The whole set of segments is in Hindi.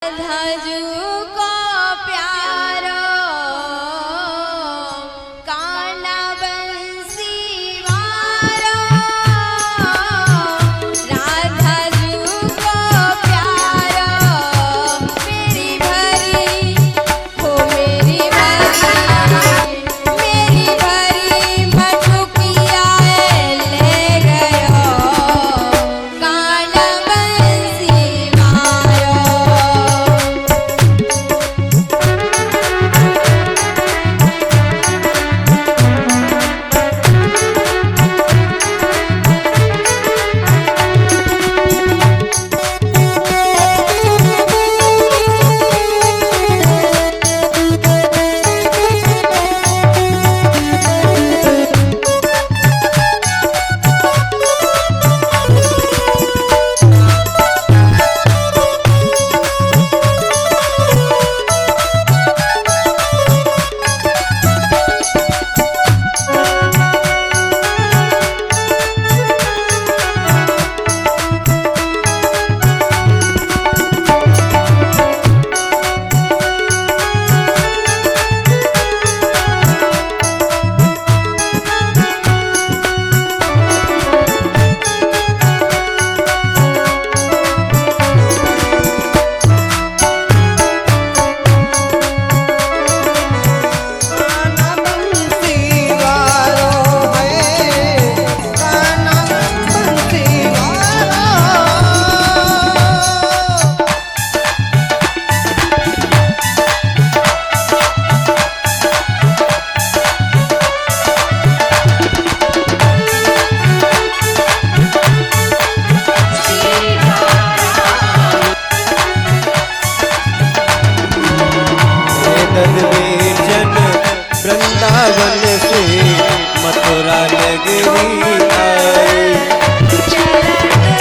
धजू को प्यारो काना बंसी वारो राधा जू को प्यारो मेरी भरी हो मेरी भरी भटुकिया ले गयो काना बंसी वारो। वृंदावन से मथुरा नगरी आई,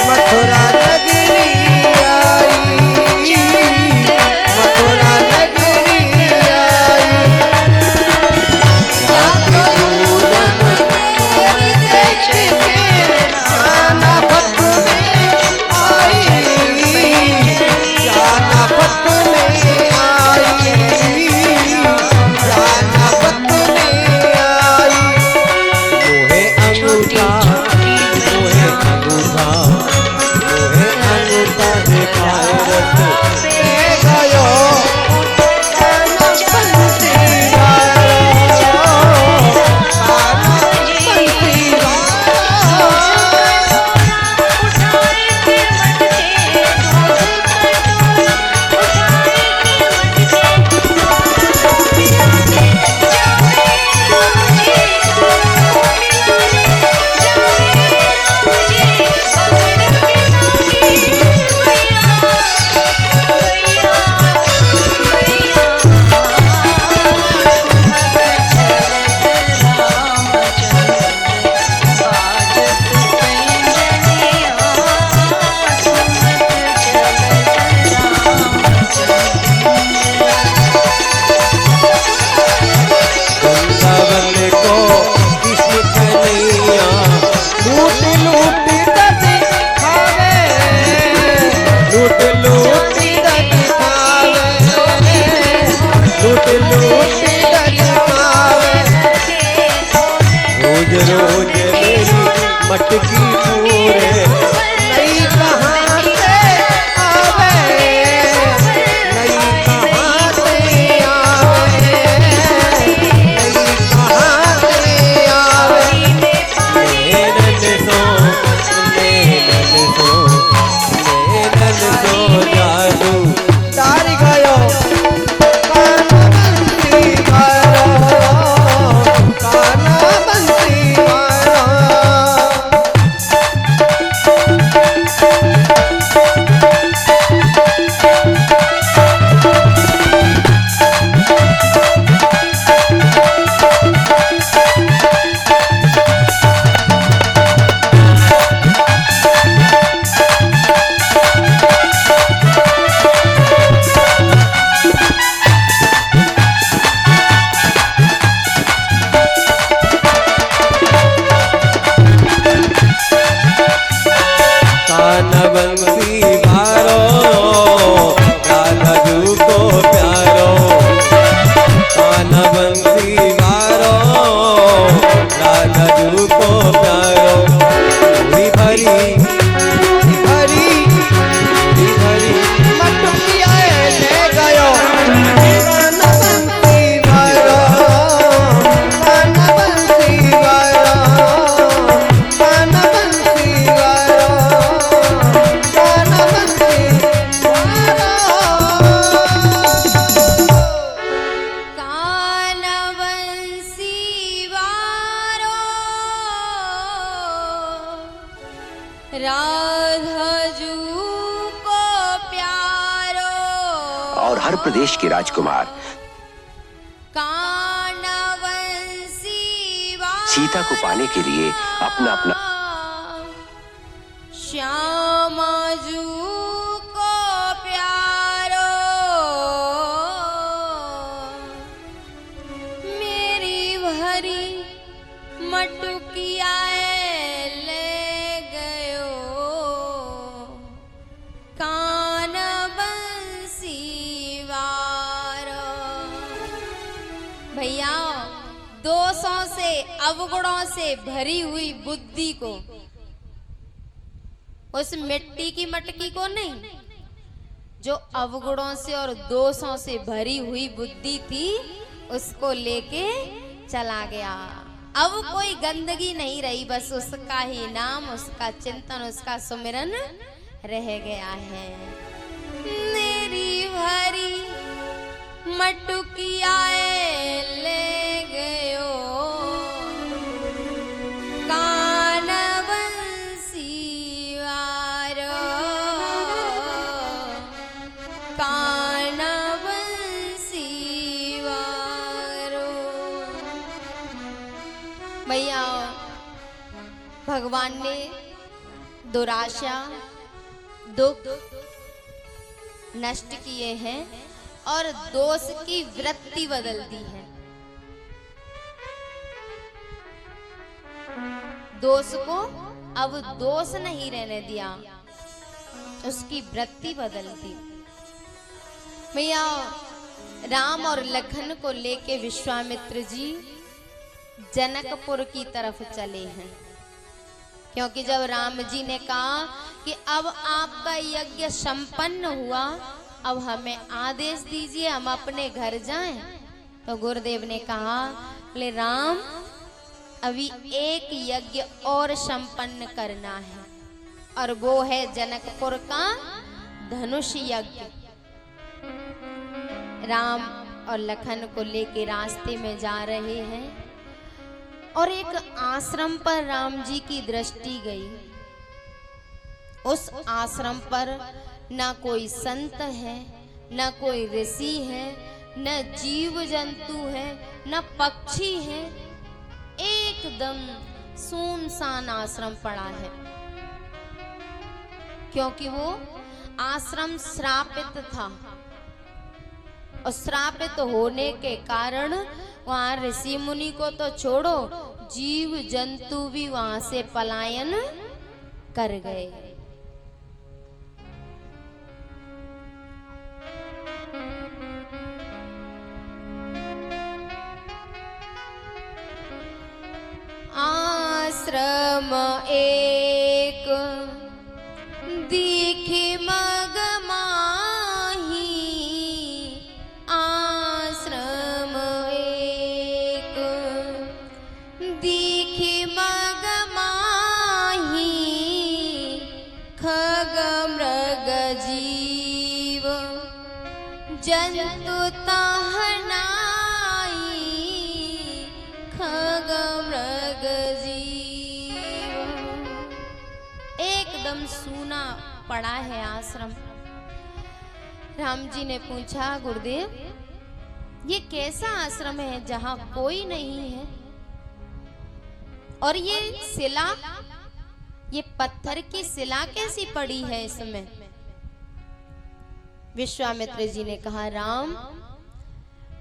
मथुरा नगरी आई, मथुरा नगरी आई। जाना भक्त में आई, जाना भक्त में आई, जाना भक्त में आई। मोहे अंगूठा, मोहे अंगूठा, मोहे अंगूठा दिखाए रथ ले गयो काना बंसी वारो, काना बंसी वारो। वृंदावन को कृष्ण कन्हैया लूट लूट दिखावे, लूट लूट दिखावे, लूट लूट दिखावे। रोज रोज मेरी मटकी पूरे नई कहाँ से आवे, नई कहाँ से आवे, नई कहाँ से आवे। नैनन सो, नैनन सो, नैनन सो जादू तार गयो काना बंसी वारो, काना बंसी वारो। और हर प्रदेश के राजकुमार कानवंसी सीता को पाने के लिए अपना अपना श्यामजू को प्यारो मेरी भरी मटुकिया ले गयो कानवंसी वारो। भैया, दोषों से अवगुणों से भरी हुई बुद्धि को, उस मिट्टी की मटकी को नहीं, जो अवगुणों से और दोषों से भरी हुई बुद्धि थी उसको लेके चला गया। अब कोई गंदगी नहीं रही, बस उसका ही नाम, उसका चिंतन, उसका सुमिरन रह गया है। मेरी भरी मटुकिया ले गयो कानवंसी वारो कानवंसी वारो। भैया, भगवान ने दुराशा, दुख नष्ट किए हैं और दोष की वृत्ति बदल दी है। दोष को अब दोष नहीं रहने दिया, उसकी वृत्ति बदल दी। भैया, राम और लखन को लेके विश्वामित्र जी जनकपुर की तरफ चले हैं, क्योंकि जब राम जी ने कहा कि अब आपका यज्ञ संपन्न हुआ, अब हमें आदेश दीजिए, हम अपने घर जाएं, तो गुरुदेव ने कहा, बोले राम, अभी एक यज्ञ और संपन्न करना है, और वो है जनकपुर का धनुष यज्ञ। राम और लखन को लेके रास्ते में जा रहे हैं और एक आश्रम पर राम जी की दृष्टि गई। उस आश्रम पर ना कोई संत है, ना कोई ऋषि है, न जीव जंतु है, न पक्षी है, एकदम सुनसान आश्रम पड़ा है, क्योंकि वो आश्रम श्रापित था और श्रापित होने के कारण वहां ऋषि मुनि को तो छोड़ो, जीव जंतु भी वहां से पलायन कर गए। आश्रम एक दिखे मगमाही, आश्रम एक दिखे मगमाही, खग मृग जीव जंतु तहनाई, खग मृग जीव। एकदम सूना पड़ा है आश्रम। राम जी ने पूछा, गुरुदेव, ये कैसा आश्रम है जहां कोई नहीं है, और ये शिला, ये पत्थर की शिला कैसी पड़ी है इसमें? विश्वामित्र जी ने कहा, राम,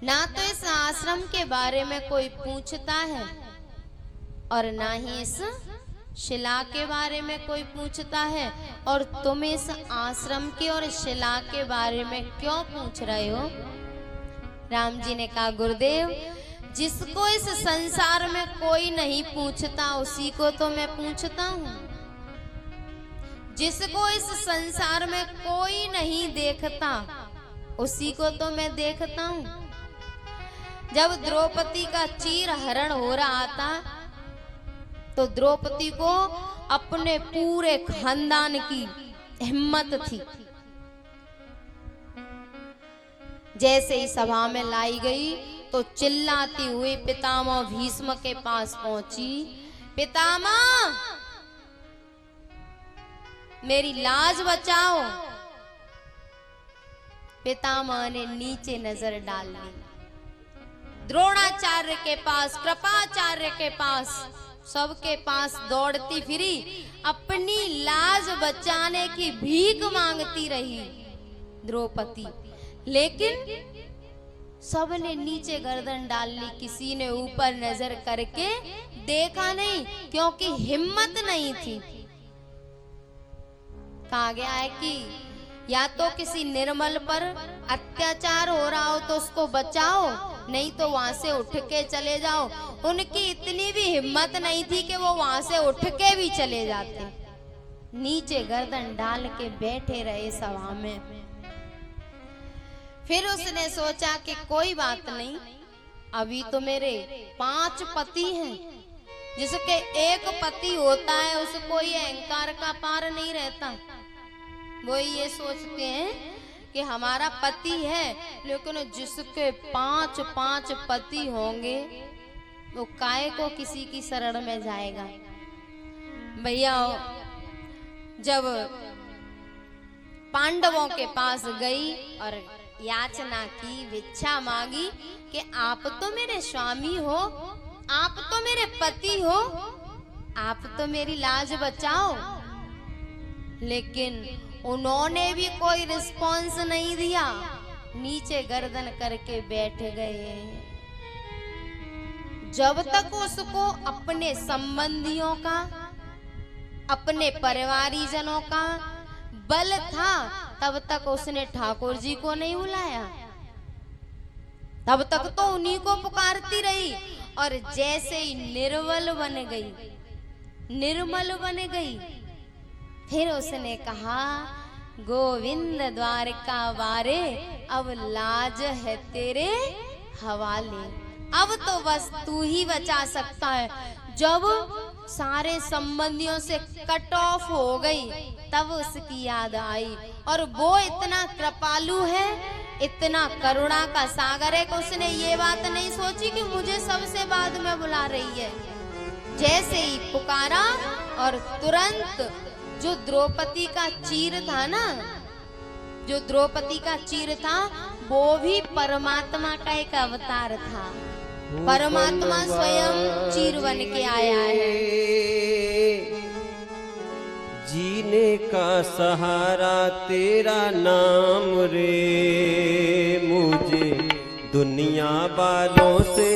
ना तो इस आश्रम के बारे में कोई पूछता है और ना ही इस शिला के बारे में कोई पूछता है, और तुम इस आश्रम के और शिला के बारे में क्यों पूछ रहे हो? राम जी ने कहा, गुरुदेव, जिसको इस संसार में कोई नहीं पूछता उसी को तो मैं पूछता हूँ, जिसको इस संसार में कोई नहीं देखता उसी को तो मैं देखता हूँ। जब द्रौपदी का चीर हरण हो रहा था तो द्रौपदी को अपने पूरे खानदान की हिम्मत थी। जैसे ही सभा में लाई गई तो चिल्लाती हुई पितामह भीष्म के पास पहुंची, पितामह, मेरी लाज बचाओ। पितामह ने नीचे नजर डाल ली। द्रोणाचार्य के पास, कृपाचार्य के पास, सबके पास दौड़ती फिरी, अपनी लाज बचाने की भीख मांगती रही द्रौपदी। लेकिन सबने नीचे गर्दन डाल ली, किसी ने ऊपर नजर करके देखा नहीं, क्योंकि हिम्मत नहीं थी। कहा गया है कि या तो किसी निर्मल पर अत्याचार हो रहा हो तो उसको बचाओ, नहीं तो वहां से उठ के चले जाओ। उनकी इतनी भी हिम्मत नहीं थी कि वो वहां से उठ के भी चले जाते। नीचे गर्दन डाल के बैठे रहे सभा में। फिर उसने सोचा कि कोई बात नहीं, अभी तो मेरे 5 पति हैं, जिसके एक पति होता है उसको ये अहंकार का पार नहीं रहता। वो ये सोचते हैं कि हमारा पति है, लेकिन जिसके 5 पति होंगे वो काहे को किसी की शरण में जाएगा। भैया जब पांडवों के पास गई और याचना की, भिक्षा मांगी कि आप तो मेरे स्वामी हो, आप तो मेरे पति हो, आप तो मेरी लाज बचाओ। लेकिन उन्होंने भी कोई रिस्पॉन्स नहीं दिया, नीचे गर्दन करके बैठ गए। जब तक उसको अपने संबंधियों का, अपने परिवारीजनों का बल था, तब तक उसने ठाकुर जी को नहीं बुलाया, तब तक तो उन्हीं को पुकारती रही। और जैसे ही निर्मल बन गई, फिर उसने कहा, गोविंद द्वारका वारे, अब लाज है तेरे हवाले, अब तो बस तू ही बचा सकता है। जब सारे संबंधियों से कट ऑफ हो गई, तब उसकी याद आई। और वो इतना कृपालु है, इतना करुणा का सागर है कि उसने ये बात नहीं सोची कि मुझे सबसे बाद में बुला रही है। जैसे ही पुकारा और तुरंत जो द्रौपदी का चीर था ना, जो द्रौपदी का चीर था, वो भी परमात्मा का एक अवतार था। परमात्मा स्वयं चीर बन के आया है। जीने का सहारा तेरा नाम रे, मुझे दुनिया वालों से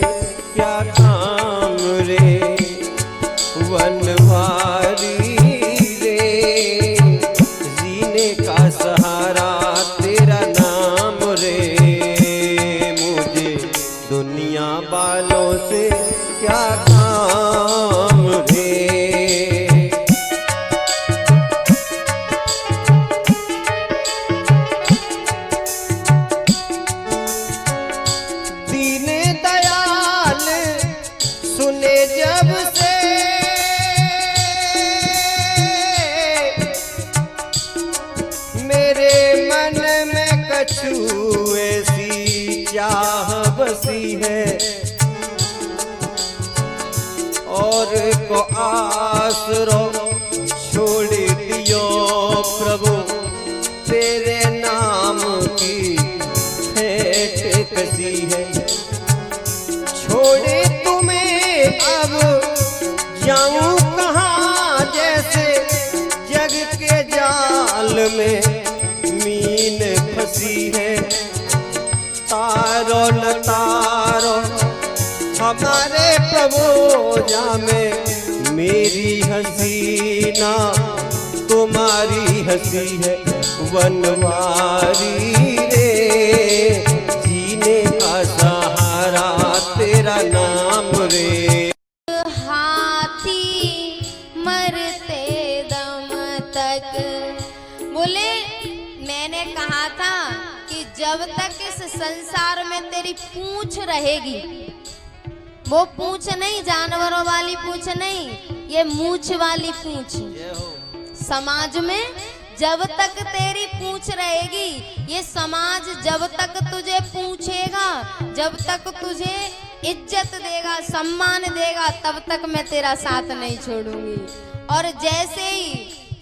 क्या काम रे, वनवारी रे, जीने का सहारा तेरा नाम रे, मुझे दुनिया वालों से क्या काम रे। ऐसी चाह बसी है और को आसरो छोड़ दियो प्रभु, तेरे नाम की भेंट कसी है। छोड़े तुम्हें अब जाऊं कहाँ, जैसे जग के जाल में मीन फंसी है। तारो न तारो हमारे प्रभु जामे, मेरी हसीना तुम्हारी हंसी है। वनवारी रे, जीने का सहारा तेरा नाम रे। हाथी मरते दम तक, बोले मैंने कहा था कि जब तक इस संसार में तेरी पूंछ रहेगी, वो पूंछ नहीं, जानवरों वाली पूंछ नहीं, ये मूंछ वाली पूंछ। समाज में जब तक तेरी पूंछ रहेगी, ये समाज जब तक तुझे पूछेगा, जब तक तुझे इज्जत देगा, सम्मान देगा, तब तक मैं तेरा साथ नहीं छोड़ूंगी। और जैसे ही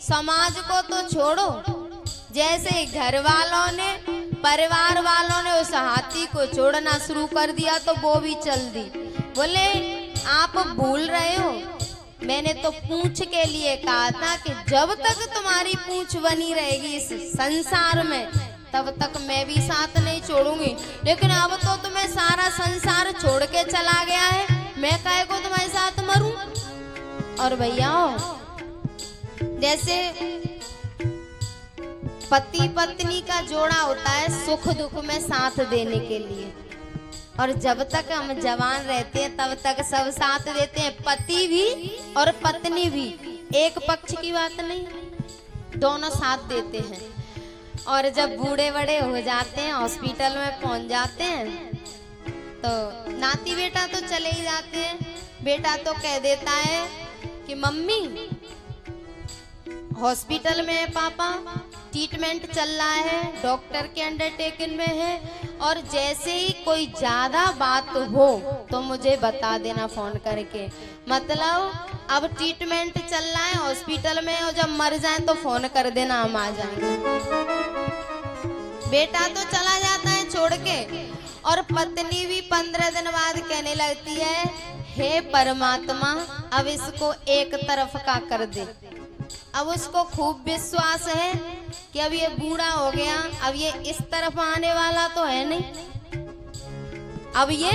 समाज को तो छोड़ो, जैसे घर वालों ने परिवार वालों ने उस हाथी को छोड़ना शुरू कर दिया तो वो भी चल दी। बोले आप भूल रहे हो, मैंने तो पूंछ के लिए कहा था कि जब तक तुम्हारी पूंछ बनी रहेगी इस संसार में तब तक मैं भी साथ नहीं छोड़ूंगी, लेकिन अब तो तुम्हें सारा संसार छोड़ के चला गया है, मैं काहे को तुम्हारे साथ मरूं। और भैया जैसे पति पत्नी का जोड़ा होता है सुख दुख में साथ देने के लिए, और जब तक हम जवान रहते हैं तब तक सब साथ देते हैं, पति भी और पत्नी भी, एक पक्ष की बात नहीं, दोनों साथ देते हैं। और जब बूढ़े बड़े हो जाते हैं, हॉस्पिटल में पहुंच जाते हैं, तो नाती बेटा तो चले ही जाते हैं। बेटा तो कह देता है कि मम्मी हॉस्पिटल में है, पापा ट्रीटमेंट चल रहा है, डॉक्टर के अंडरटेकिंग में है, और जैसे ही कोई ज्यादा बात हो तो मुझे बता देना फोन करके, मतलब अब ट्रीटमेंट चल रहा है हॉस्पिटल में, और जब मर जाए तो फोन कर देना, हम आ जाएंगे। बेटा तो चला जाता है छोड़ के, और पत्नी भी 15 दिन बाद कहने लगती है, हे परमात्मा अब इसको एक तरफ का कर दे। अब उसको खूब विश्वास है कि अब ये बूढ़ा हो गया, अब ये इस तरफ आने वाला तो है नहीं, अब ये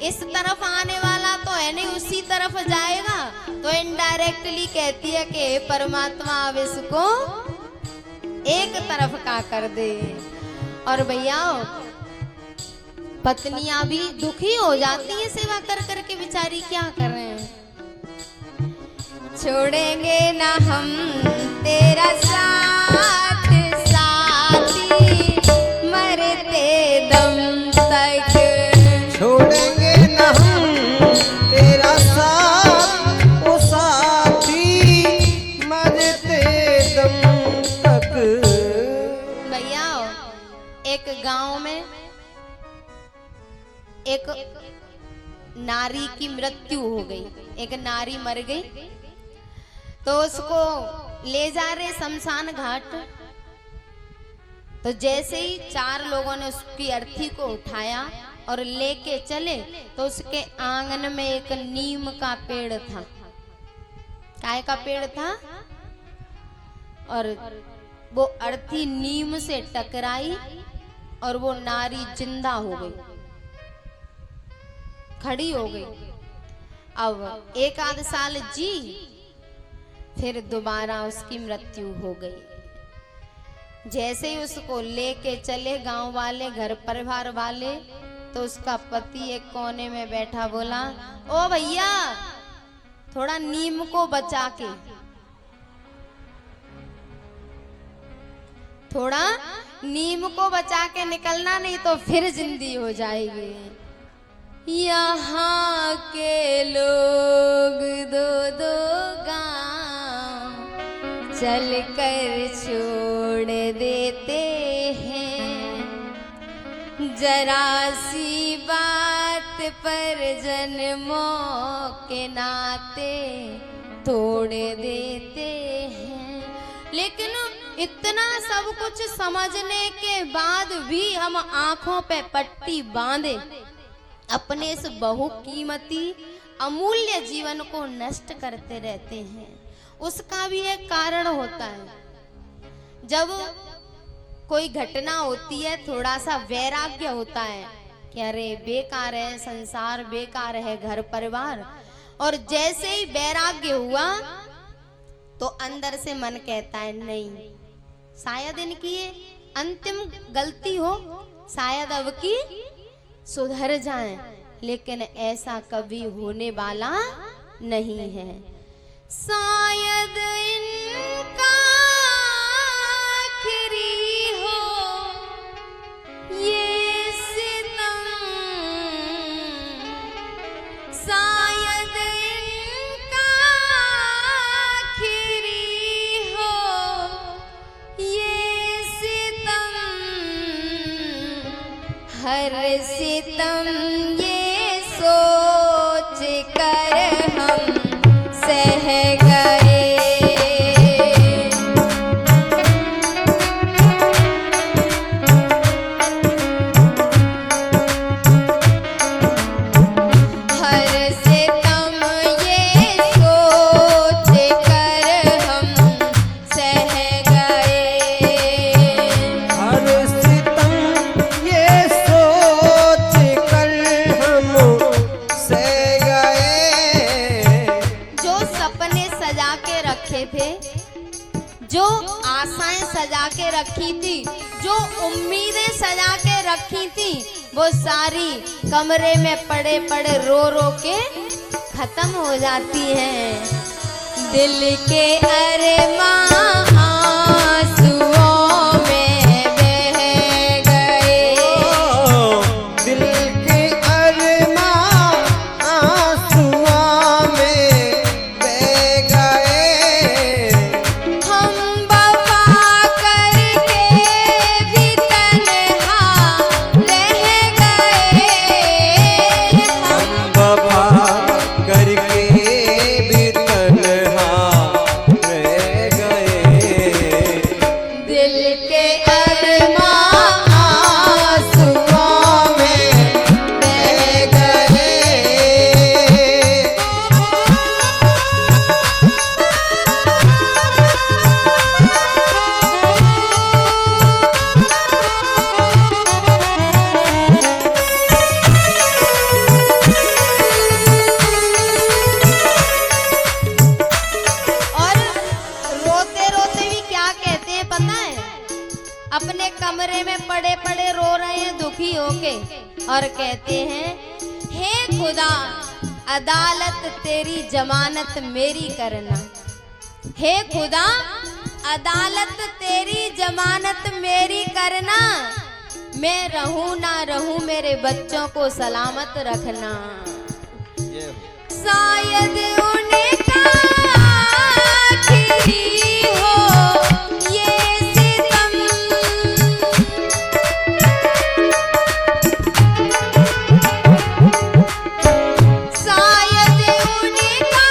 इस तरफ आने वाला तो है नहीं, उसी तरफ जाएगा। तो इनडायरेक्टली कहती है कि हे परमात्मा अब इसको एक तरफ का कर दे। और भैया पत्नियां भी दुखी हो जाती है सेवा कर करके, बेचारी क्या कर रहे हैं। छोड़ेंगे ना हम तेरा साथ साथी, मरते दम तक छोड़ेंगे न हम तेरा साथ ओ साथी, मरते दम तक। भैया एक गांव में एक नारी की मृत्यु हो गई, एक नारी मर गई, तो उसको ले जा रहे शमशान घाट। तो जैसे ही 4 लोगों ने उसकी अर्थी को उठाया और लेके चले, तो उसके आंगन में एक नीम का पेड़ था। काय का पेड़ था? और वो अर्थी नीम से टकराई और वो नारी जिंदा हो गई, खड़ी हो गई। अब 1 आध साल जी, फिर दोबारा उसकी मृत्यु हो गई। जैसे ही उसको लेके चले गांव वाले, घर परिवार वाले, तो उसका पति एक कोने में बैठा बोला, ओ भैया थोड़ा नीम को बचा के, थोड़ा नीम को बचा के निकलना, नहीं तो फिर जिंदी हो जाएगी। यहाँ के लोग 2-2 गांव चल कर छोड़ देते हैं, जरा सी बात पर जन्मों के नाते तोड़ देते हैं। लेकिन इतना सब कुछ समझने के बाद भी हम आंखों पे पट्टी बांधे अपने इस बहुकीमती अमूल्य जीवन को नष्ट करते रहते हैं। उसका भी एक कारण होता है। जब कोई घटना होती है, थोड़ा सा वैराग्य होता है कि अरे बेकार है संसार, बेकार है घर परिवार, और जैसे ही वैराग्य हुआ तो अंदर से मन कहता है नहीं, शायद इनकी ये अंतिम गलती हो, शायद अब की सुधर जाएं, लेकिन ऐसा कभी होने वाला नहीं है। शायद इनका आखिरी हो ये सितम, शायद इनका आखिरी हो ये सितम, हर सितम ये सोच कर हम सह गए। रखी थी, जो उम्मीदें सजा के रखी थी, वो सारी कमरे में पड़े पड़े रो रो के खत्म हो जाती हैं। दिल के अरमान आंसुओं में बह गए, दिल के अरमान आंसुओं में बह गए। हम वफा करके भी तन्हा रह गए, हम वफा करके भी तन्हा रह गए। दिल के अरमान आंसुओं में बह गए। और रोते रोते भी क्या कहते हैं पता है? अपने कमरे में पड़े पड़े रो रहे हैं दुखी होके, और कहते हैं, हे खुदा अदालत तेरी जमानत मेरी करना। हे खुदा अदालत तेरी जमानत मेरी करना, मैं रहूं ना रहूं मेरे बच्चों को सलामत रखना। शायद उनका आखिरी हो ये सितम, शायद उनका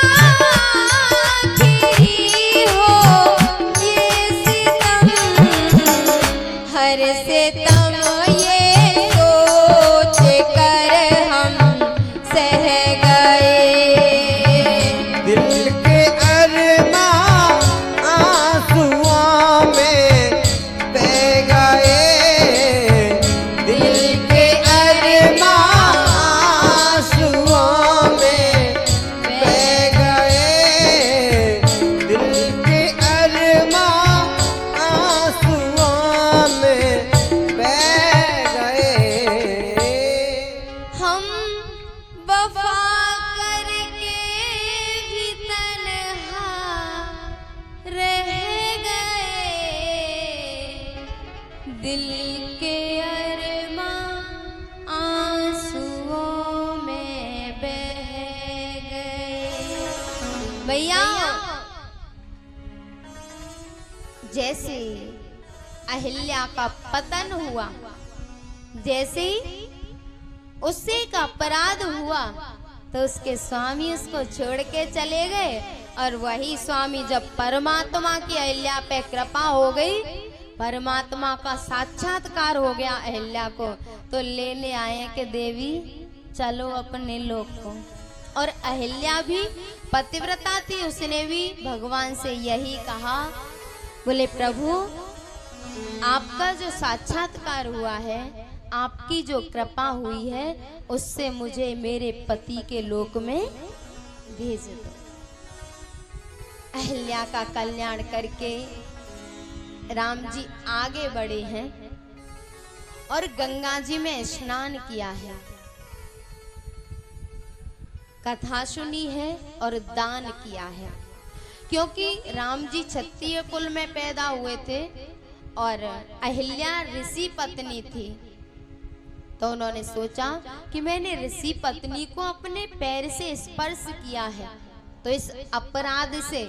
आखिरी हो ये सितम, हर सितम ये सोच कर हम सह गए। दिल के अरमान आंसुओं में बह गए। दिल के अरमान आंसुओं में बह गए। दिल के अरमान आंसुओं में बह गए। हम वफा करके भी तन्हा रह गए, दिल के अरमान आंसुओं में बह गए। भैया जैसे अहिल्या का पतन हुआ, जैसे उससे एक अपराध हुआ, तो उसके स्वामी उसको छोड़ के चले गए, और वही स्वामी जब परमात्मा की अहिल्या पे कृपा हो गई, परमात्मा का साक्षात्कार हो गया अहिल्या को, तो लेने आए कि देवी चलो अपने लोक को। और अहिल्या भी पतिव्रता थी, उसने भी भगवान से यही कहा, बोले प्रभु आपका जो साक्षात्कार हुआ है, आपकी जो कृपा हुई है, उससे मुझे मेरे पति के लोक में भेज दो। अहिल्या का कल्याण करके राम जी आगे बढ़े हैं और गंगा जी में स्नान किया है, कथा सुनी है और दान किया है। क्योंकि राम जी क्षत्रिय कुल में पैदा हुए थे और अहिल्या ऋषि पत्नी थी, तो उन्होंने सोचा कि मैंने ऋषि पत्नी को अपने पैर से स्पर्श किया है, तो इस अपराध से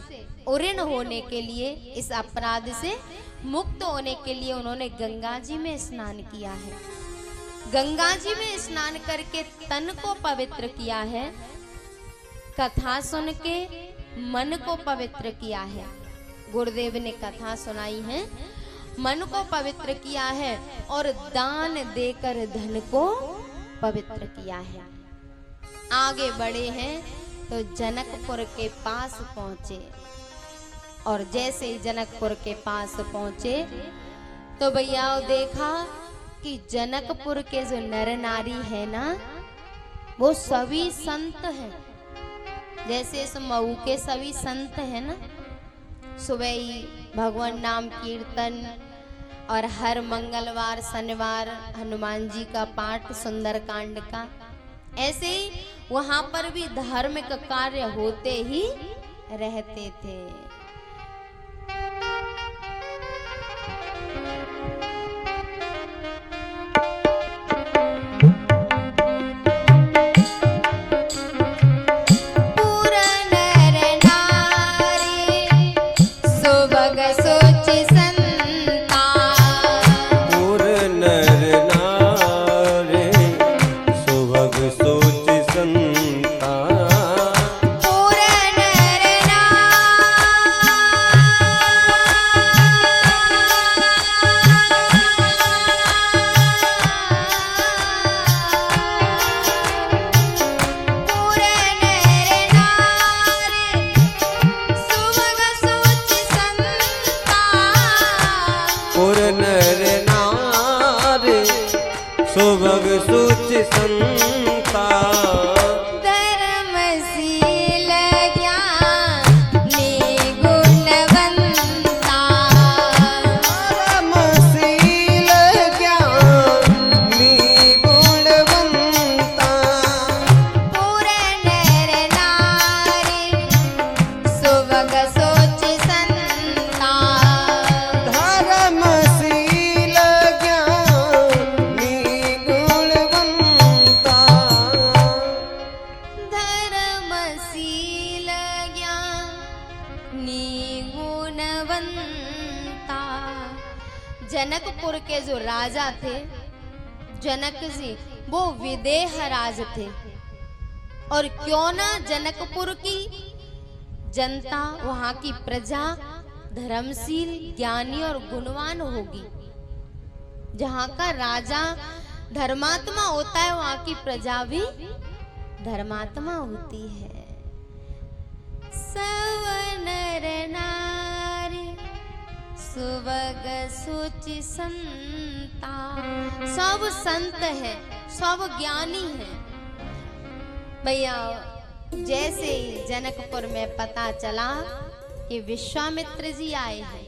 उऋण होने के लिए, इस अपराध से मुक्त होने के लिए उन्होंने गंगा जी में स्नान किया है। गंगा जी में स्नान करके तन को पवित्र किया है, कथा सुन के मन को पवित्र किया है। गुरुदेव ने कथा सुनाई है, मन को पवित्र किया है और दान देकर धन को पवित्र किया है। आगे बढ़े हैं तो जनकपुर के पास पहुंचे, और जैसे ही जनकपुर के पास पहुंचे तो भैया देखा कि जनकपुर के जो नर नारी है ना, वो सभी संत हैं। जैसे इस मऊ के सभी संत हैं ना, सुबह ही भगवान नाम कीर्तन और हर मंगलवार शनिवार हनुमान जी का पाठ सुंदरकांड का। ऐसे ही वहां पर भी धार्मिक कार्य होते ही रहते थे। सुभग सुच संता धर्मशील ज्ञानी गुणवंता। धर्मशील ज्ञानी गुणवंता। पूरे नर नारी सुभग सोच संता। धर्मशील ज्ञानी गुणवंता। धर्मशील ज्ञानी गुणवंता। जनकपुर के जो राजा थे जनक जी, वो विदेह राज थे। और क्यों ना जनकपुर की जनता, वहां की प्रजा धर्मशील, ज्ञानी और गुणवान होगी। जहां का राजा धर्मात्मा होता है, वहां की प्रजा भी धर्मात्मा होती है। सब नर नारी सुभग सुचि संता। सब संत हैं, सब ज्ञानी हैं। भैया जैसे ही जनकपुर में पता चला कि विश्वामित्र जी आए हैं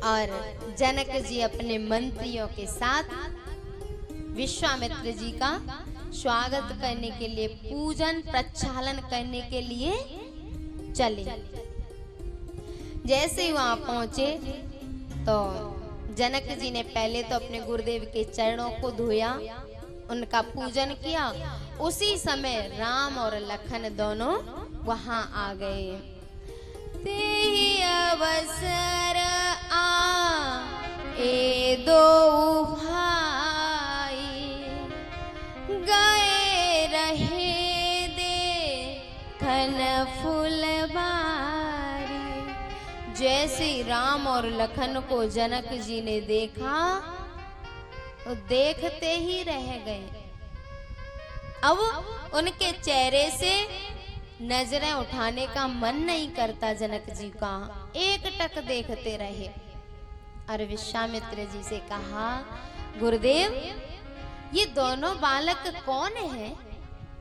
और जनक जी अपने मंत्रियों के साथ विश्वामित्र जी का स्वागत करने के लिए, पूजन प्रक्षालन करने के लिए चले। जैसे ही वहां पहुंचे तो जनक जी ने पहले तो अपने गुरुदेव के चरणों को धोया, उनका पूजन किया। उसी समय राम और लखन दोनों वहां आ गए। तेहि अवसर आ ए दो भाई, गए रहे देखन फुलबारी। जैसे राम और लखन को जनक जी ने देखा तो देखते ही रह गए। अब उनके चेहरे से नजरें उठाने का मन नहीं करता जनक जी का, एक टक देखते रहे। और विश्वामित्र जी से कहा, गुरुदेव ये दोनों बालक कौन हैं?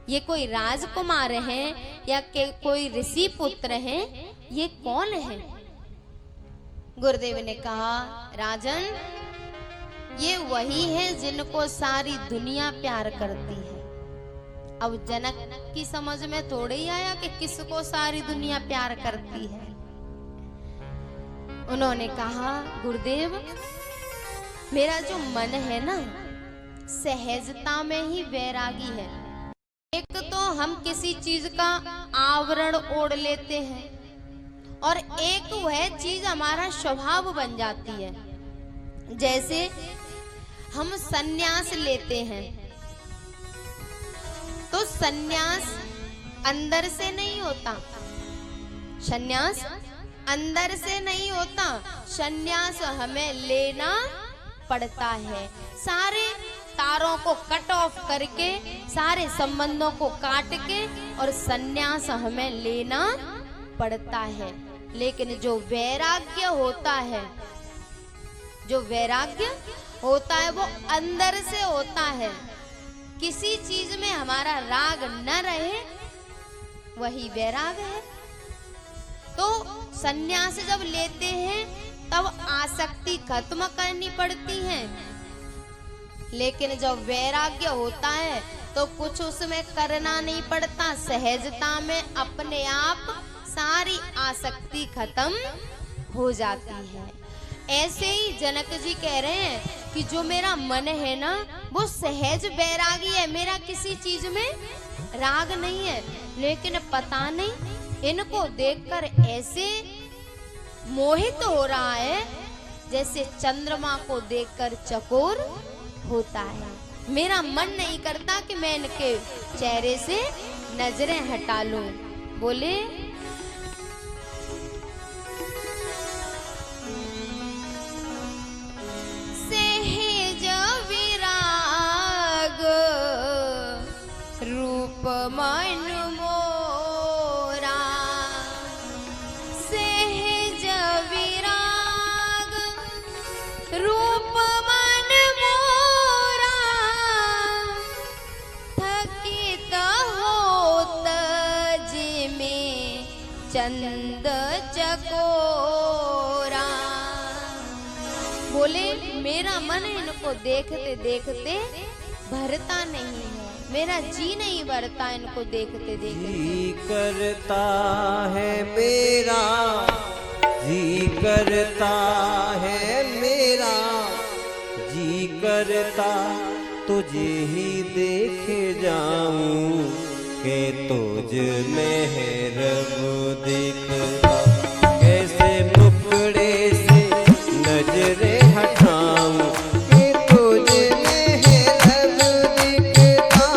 ये कोई राजकुमार हैं या कोई ऋषि पुत्र हैं? ये कौन हैं? गुरुदेव ने कहा, राजन ये वही है जिनको सारी दुनिया प्यार करती है। अब जनक की समझ में थोड़े ही आया कि किसको सारी दुनिया प्यार करती है। उन्होंने कहा, गुरुदेव मेरा जो मन है ना, सहजता में ही वैरागी है। एक तो हम किसी चीज का आवरण ओढ़ लेते हैं और एक वह चीज हमारा स्वभाव बन जाती है। जैसे हम संन्यास लेते हैं तो संन्यास अंदर से नहीं होता, संन्यास अंदर से नहीं होता, संन्यास हमें लेना पड़ता है। सारे तारों को कट ऑफ करके, सारे संबंधों को काट के और संन्यास हमें लेना पड़ता है। लेकिन जो वैराग्य होता है, जो वैराग्य होता है वो अंदर से होता है। किसी चीज में हमारा राग न रहे वही वैराग है। तो संन्यास जब लेते हैं तब आसक्ति खत्म करनी पड़ती है। लेकिन जब वैराग्य होता है तो कुछ उसमें करना नहीं पड़ता, सहजता में अपने आप सारी आसक्ति खत्म हो जाती है। ऐसे ही जनक जी कह रहे हैं कि जो मेरा मन है ना वो सहज वैरागी है, मेरा किसी चीज में राग नहीं है। लेकिन पता नहीं इनको देखकर ऐसे मोहित हो रहा है जैसे चंद्रमा को देखकर चकोर होता है। मेरा मन नहीं करता कि मैं इनके चेहरे से नजरें हटा लूं। बोले सहज विराग रूप मन मोरा, सहज विराग रूप मन मोरा, थकित होत जिमे चंद चकोरा। बोले मेरा मन इनको देखते देखते भरता नहीं है, मेरा जी नहीं भरता इनको देखते देखते। जी करता है मेरा, जी करता है मेरा, जी करता तुझे ही देखे जाऊं के तुझ में है रब दिखता। कैसे टुकड़े से नजरें हटाऊं के तुझ में है रब दिखता।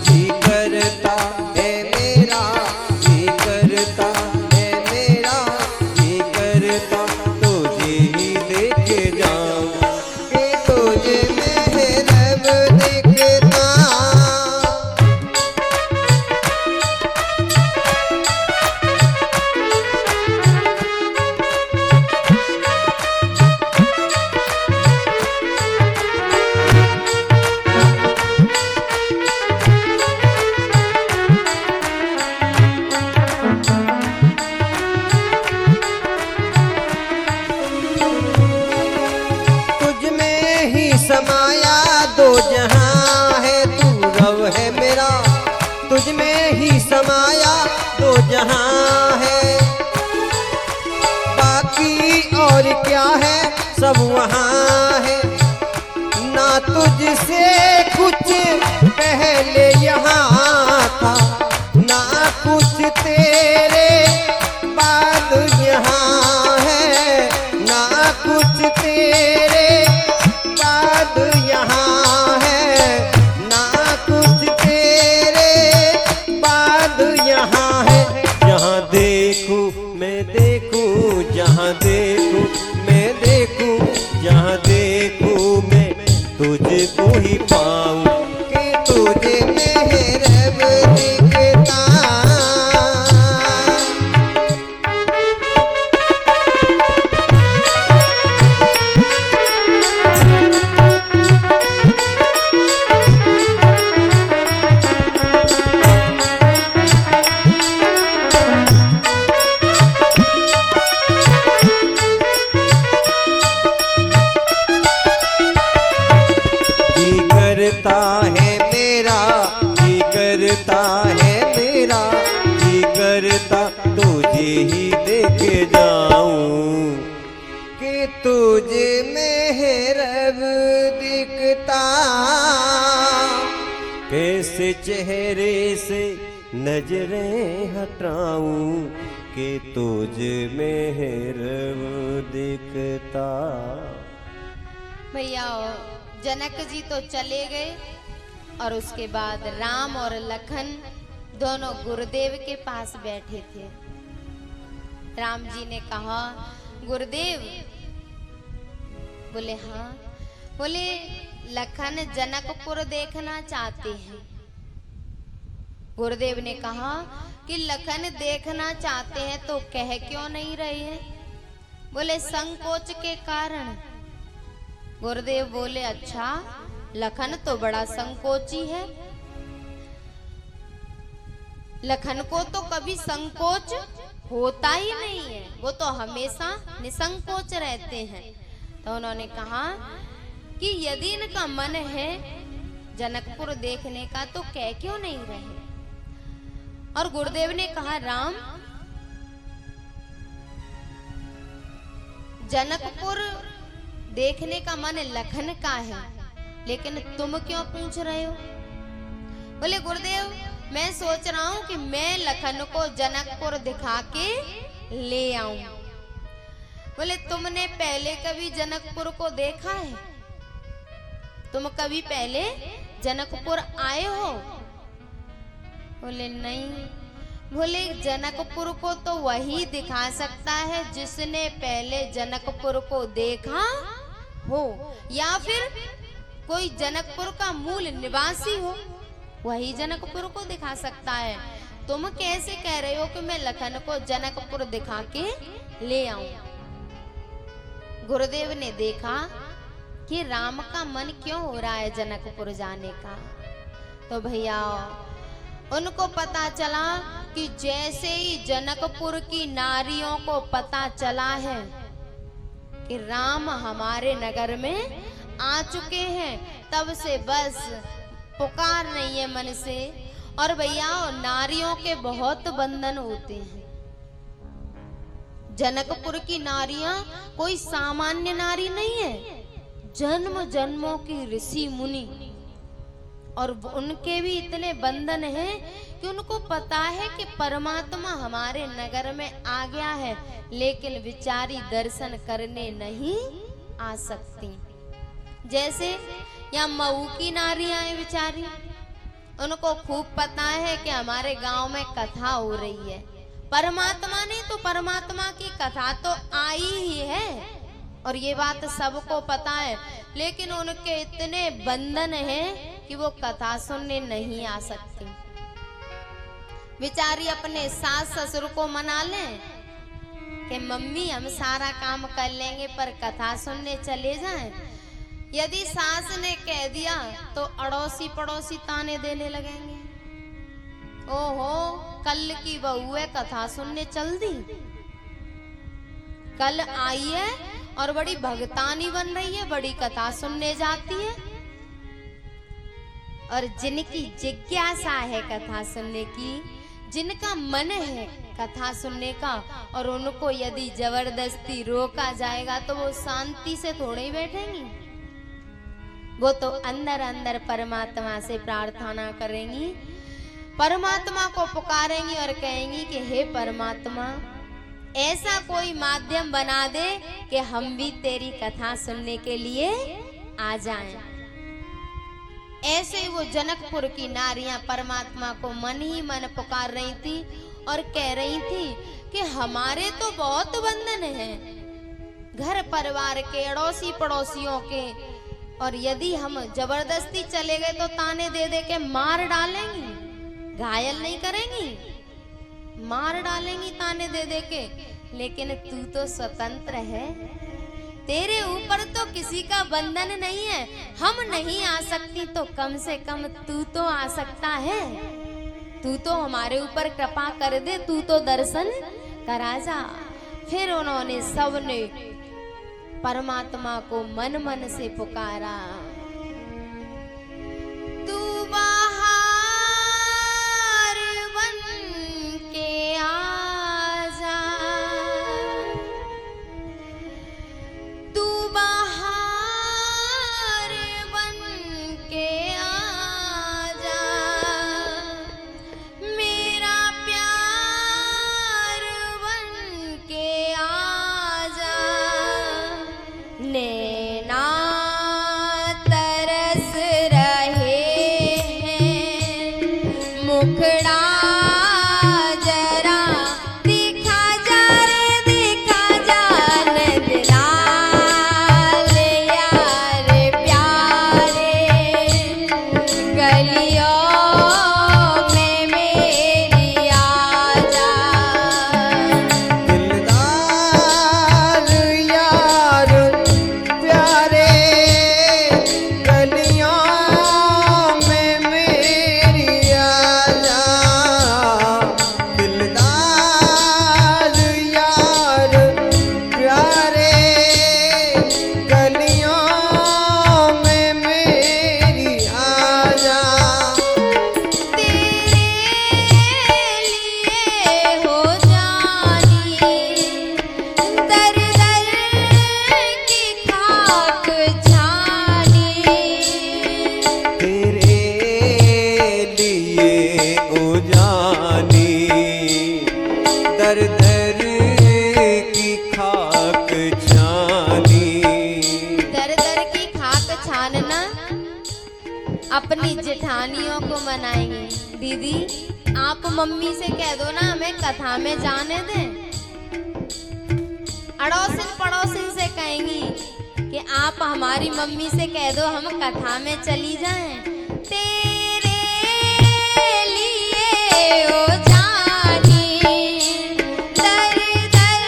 जी करता है मेरा, जी करता है मेरा, जी करता तुझे ही देखे जाऊं के तुझ में है रब दिखता। तुझ में ही समाया दो जहां है, तू रब है मेरा। तुझ में ही समाया दो जहां है, बाकी और क्या है सब वहां है। ना तुझसे कुछ पहले यहाँ था, ना कुछ तेरे बाद यहाँ है, ना कुछ तेरे बाद यहाँ है, ना कुछ तेरे बाद यहाँ है। जहाँ देखूं मैं देखूं, जहाँ देखूं मैं देखूं, जहाँ देखूं मैं तुझको ही पाऊं कि तुझे में है रब दिखता। जी करता है मेरा, जी करता है मेरा, जी करता तुझे ही देखे जाऊं कि तुझे में है रब दिखता। कैसे चेहरे से नजरें हटाऊं कि तुझ में है रब दिखता। भैया जनक जी तो चले गए और उसके बाद राम और लखन दोनों गुरुदेव के पास बैठे थे। राम जी ने कहा गुरुदेव। बोले हाँ। बोले लखन जनकपुर देखना चाहते हैं। गुरुदेव ने कहा कि लखन देखना चाहते हैं तो कह क्यों नहीं रहे हैं? बोले संकोच के कारण। गुरुदेव बोले अच्छा, लखन तो बड़ा संकोची है, लखन को तो कभी संकोच होता ही नहीं है, वो तो हमेशा निसंकोच रहते हैं। तो उन्होंने कहा कि यदि इनका मन है जनकपुर देखने का तो कह क्यों नहीं रहे। और गुरुदेव ने कहा राम, जनकपुर देखने का मन लखन का है, लेकिन तुम क्यों पूछ रहे हो। बोले गुरुदेव, मैं सोच रहा हूं कि मैं लखन को जनकपुर दिखा के ले आऊं। बोले तुमने पहले कभी जनकपुर को देखा है? तुम कभी पहले जनकपुर आए हो? बोले नहीं। बोले जनकपुर को तो वही दिखा सकता है जिसने पहले जनकपुर को देखा हो, या फिर कोई जनकपुर का मूल निवासी हो, वही जनकपुर को दिखा सकता है। तुम कैसे कह रहे हो कि मैं लखन को जनकपुर दिखा के ले आऊं। गुरुदेव ने देखा कि राम का मन क्यों हो रहा है जनकपुर जाने का। तो भैया उनको पता चला कि जैसे ही जनकपुर की नारियों को पता चला है कि राम हमारे नगर में आ चुके हैं, तब से बस पुकार नहीं है मन से। और भैया नारियों के बहुत बंधन होते हैं। जनकपुर की नारियां कोई सामान्य नारी नहीं है, जन्म जन्मों की ऋषि मुनि, और उनके भी इतने बंधन हैं कि उनको पता है कि परमात्मा हमारे नगर में आ गया है, लेकिन बेचारी दर्शन करने नहीं आ सकती। जैसे या मऊ की नारियां हैं बेचारी, उनको खूब पता है कि हमारे गांव में कथा हो रही है। परमात्मा ने तो परमात्मा की कथा तो आई ही है, और ये बात सबको पता है, लेकिन उनके इतने बंधन हैं कि वो कथा सुनने नहीं आ सकती। बेचारी अपने सास ससुर को मना लें कि मम्मी हम सारा काम कर लेंगे पर कथा सुनने चले जाएं। यदि सास ने कह दिया तो अड़ोसी पड़ोसी ताने देने लगेंगे, ओहो कल की बहू है कथा सुनने चल दी, कल आई है और बड़ी भगतानी बन रही है, बड़ी कथा सुनने जाती है। और जिनकी जिज्ञासा है कथा सुनने की, जिनका मन है कथा सुनने का, और उनको यदि जबरदस्ती रोका जाएगा तो वो शांति से थोड़े ही बैठेंगी। वो तो अंदर अंदर परमात्मा से प्रार्थना करेंगी, परमात्मा को पुकारेंगी और कहेंगी कि हे परमात्मा, ऐसा कोई माध्यम बना दे कि हम भी तेरी कथा सुनने के लिए आ जाएं। ऐसे ही वो जनकपुर की नारियां परमात्मा को मन ही मन पुकार रही थी और कह रही थी कि हमारे तो बहुत बंधन हैं, घर परिवार के, अड़ोसी पड़ोसियों के, और यदि हम जबरदस्ती चले गए तो ताने दे दे के मार डालेंगी, घायल नहीं करेंगी, मार डालेंगी ताने दे दे के। लेकिन तू तो स्वतंत्र है, तेरे ऊपर तो किसी का बंधन नहीं है, हम नहीं आ सकती तो कम से कम तू तो आ सकता है, तू तो हमारे ऊपर कृपा कर दे, तू तो दर्शन करा जा। फिर उन्होंने सबने परमात्मा को मन मन से पुकारा, तू बाहर बन के आ जा, तू बाहर बन के आ जा, मेरा प्यार बन के आ जा, नैना अपनी जेठानियों को मनाएंगे। दीदी आप मम्मी से कह दो ना हमें कथा में जाने दें। अड़ोसिन पड़ोसिन से कहेंगी कि आप हमारी मम्मी से कह दो हम कथा में चली जाएं। तेरे लिए ओ जानी दर दर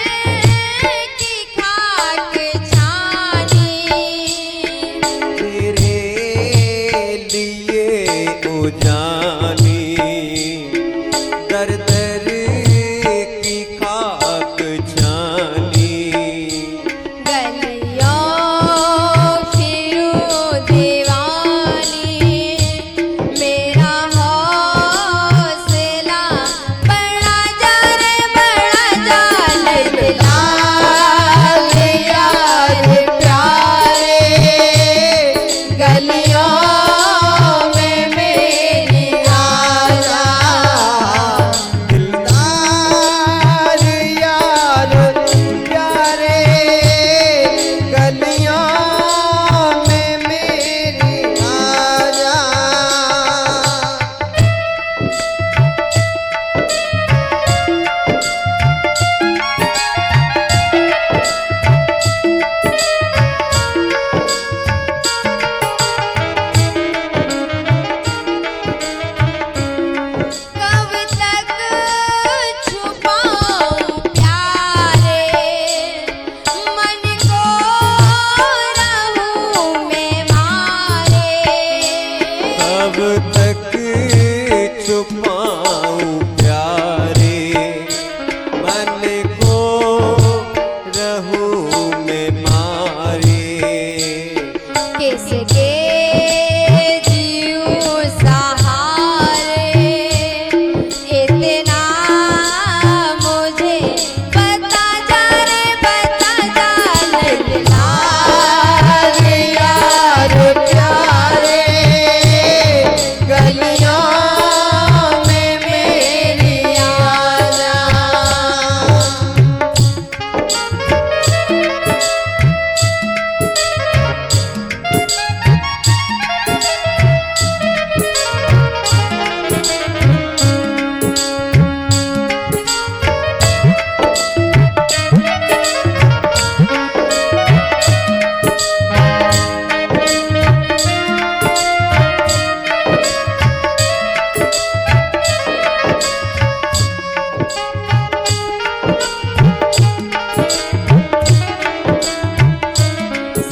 की खाक छानी, तेरे लिए ओ जानी दर दर की खाक छानी, गलियों फिरूं दीवानी, मेरा हौसला बढ़ा जा रे बढ़ा जा, लैला रे यार प्यारे, गलियों में मेरी आजा, दिलदार यार प्यारे गलियों में मेरी आजा। कब तक छुपाऊं प्यारे मन को, रहूं मैं मारे, कब तक छुपाऊं प्यारे मन को, रहूं मैं मारे, किसके जीऊं सहारे, इतना मुझे बता जा रे बता जा, लैला रे यार प्यारे, गलियों में मेरी आजा।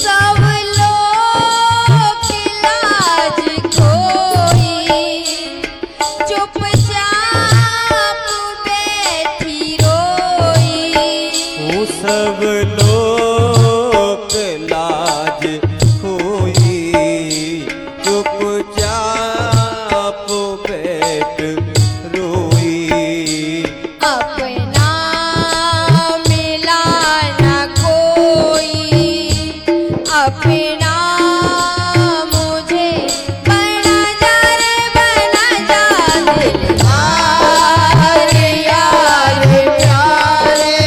सब लोग लाज खोई, चुपचाप बैठी रोई, वो सब लोग लाज खोई, चुपचाप बैठ रोई, अपना मिला न कोई, अपना मुझे बना जा रे बना जा, दिलदार यार प्यारे,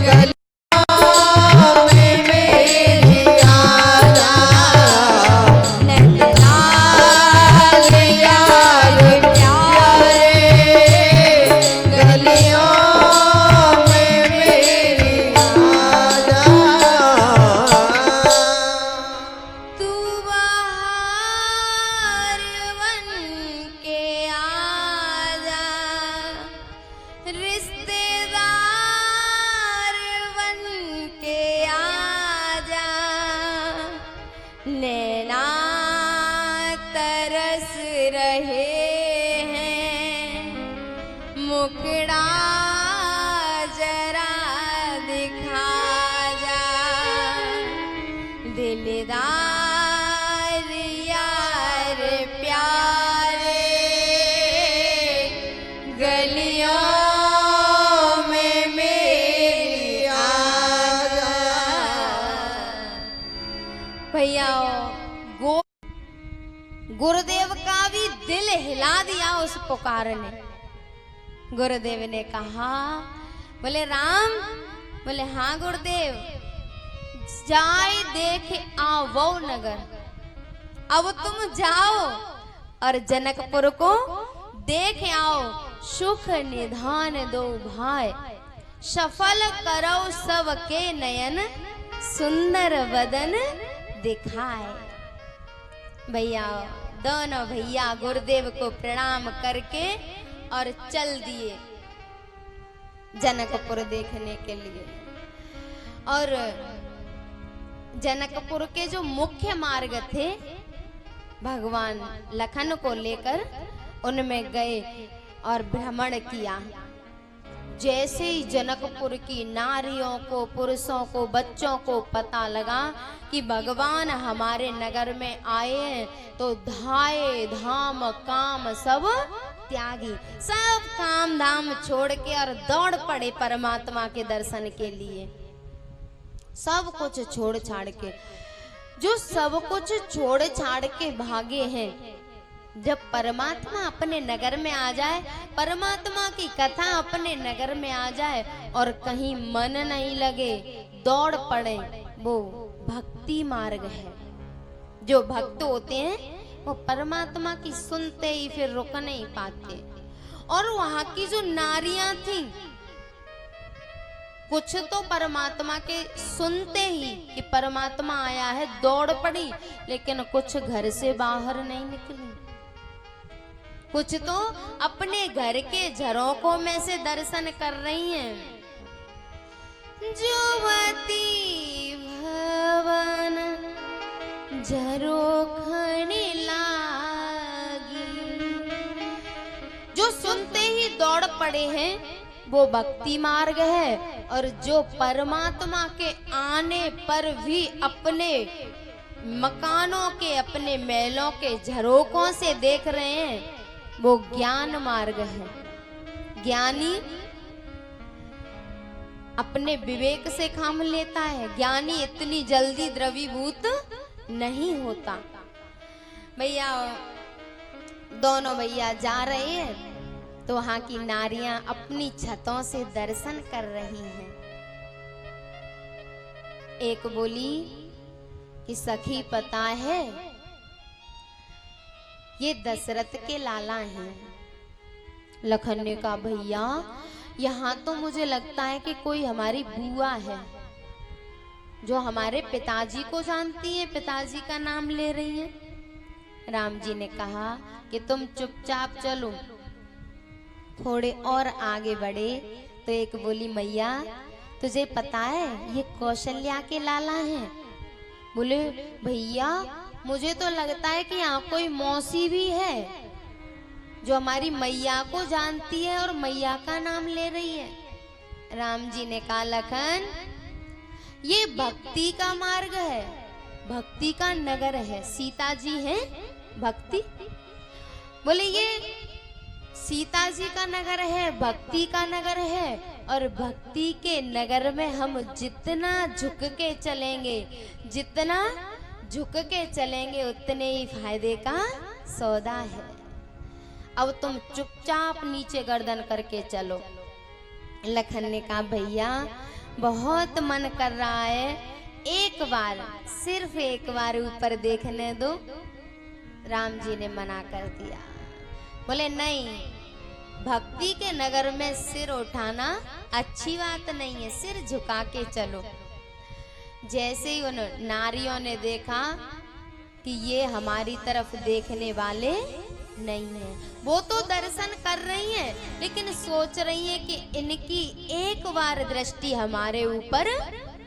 गलियों में मेरी आजा, दिलदार यार प्यारे, गलियों में मेरी आजा। तू बहार बन के आजा, रिश्तेदार बन के आजा, नैना तरस रहे हैं, मुखड़ा जरा दिखा जा, दिलदार यार प्यारे, गलियों में मेरी आजा। भैया गुरुदेव का भी दिल हिला दिया उस पुकार ने। गुरुदेव ने कहा, बोले राम, बोले हाँ गुरुदेव, जाए देख आवो नगर। अब तुम जाओ और जनकपुर को देख आओ, सुख निधान दो भाई, सफल करो सबके नयन, सुंदर वदन दिखाए। भैया दोनों भैया गुरुदेव को प्रणाम करके और चल दिए जनकपुर देखने के लिए। और जनकपुर के जो मुख्य मार्ग थे भगवान लखन को लेकर उनमें गए और भ्रमण किया। जैसे ही जनकपुर की नारियों को, पुरुषों को, बच्चों को पता लगा कि भगवान हमारे नगर में आए हैं, तो धाये धाम काम सब त्यागी, सब काम धाम छोड़ के और दौड़ पड़े परमात्मा के दर्शन के लिए। सब कुछ छोड़ छाड़ के, जो सब कुछ छोड़ छाड़ के भागे हैं, जब परमात्मा अपने नगर में आ जाए, परमात्मा की कथा अपने नगर में आ जाए और कहीं मन नहीं लगे, दौड़ पड़े, वो भक्ति मार्ग है। जो भक्त होते हैं वो परमात्मा की सुनते ही फिर रुक नहीं पाते। और वहां की जो नारियां थीं, कुछ तो परमात्मा के सुनते ही कि परमात्मा आया है दौड़ पड़ी, लेकिन कुछ घर से बाहर नहीं निकली। कुछ तो अपने घर के झरोकों में से दर्शन कर रही हैं। जुवती भवन झरोखन लागी, जो सुनते ही दौड़ पड़े हैं वो भक्ति मार्ग है। और जो परमात्मा के आने पर भी अपने मकानों के, अपने महलों के झरोकों से देख रहे हैं, वो ज्ञान मार्ग है। ज्ञानी अपने विवेक से काम लेता है, ज्ञानी इतनी जल्दी द्रवीभूत नहीं होता। भैया दोनों भैया जा रहे हैं तो वहां की नारियां अपनी छतों से दर्शन कर रही हैं। एक बोली कि सखी पता है ये दशरथ के लाला हैं। लखन ने कहा भैया यहाँ तो मुझे लगता है कि कोई हमारी बुआ है जो हमारे पिताजी को जानती है, पिताजी का नाम ले रही है। राम जी ने कहा कि तुम चुपचाप चलो। थोड़े और आगे बढ़े तो एक बोली मैया तुझे पता है ये कौशल्या के लाला हैं। बोले भैया मुझे तो लगता है कि यहाँ कोई मौसी भी है जो हमारी मैया को जानती है और मैया का नाम ले रही है। राम जी ने कहा लखन ये भक्ति का मार्ग है, भक्ति का नगर है। सीता जी हैं भक्ति। बोले ये सीता जी का नगर है, भक्ति का नगर है। और भक्ति के नगर में हम जितना झुक के चलेंगे, जितना झुक के चलेंगे उतने ही फायदे का सौदा है। अब तुम चुपचाप नीचे गर्दन करके चलो। लखन ने कहा भैया बहुत मन कर रहा है, एक बार सिर्फ एक बार ऊपर देखने दो। राम जी ने मना कर दिया। बोले नहीं, भक्ति के नगर में सिर उठाना अच्छी बात नहीं है, सिर झुका के चलो। जैसे ही उन नारियों ने देखा कि ये हमारी तरफ देखने वाले नहीं है, वो तो दर्शन कर रही हैं लेकिन सोच रही हैं कि इनकी एक बार दृष्टि हमारे ऊपर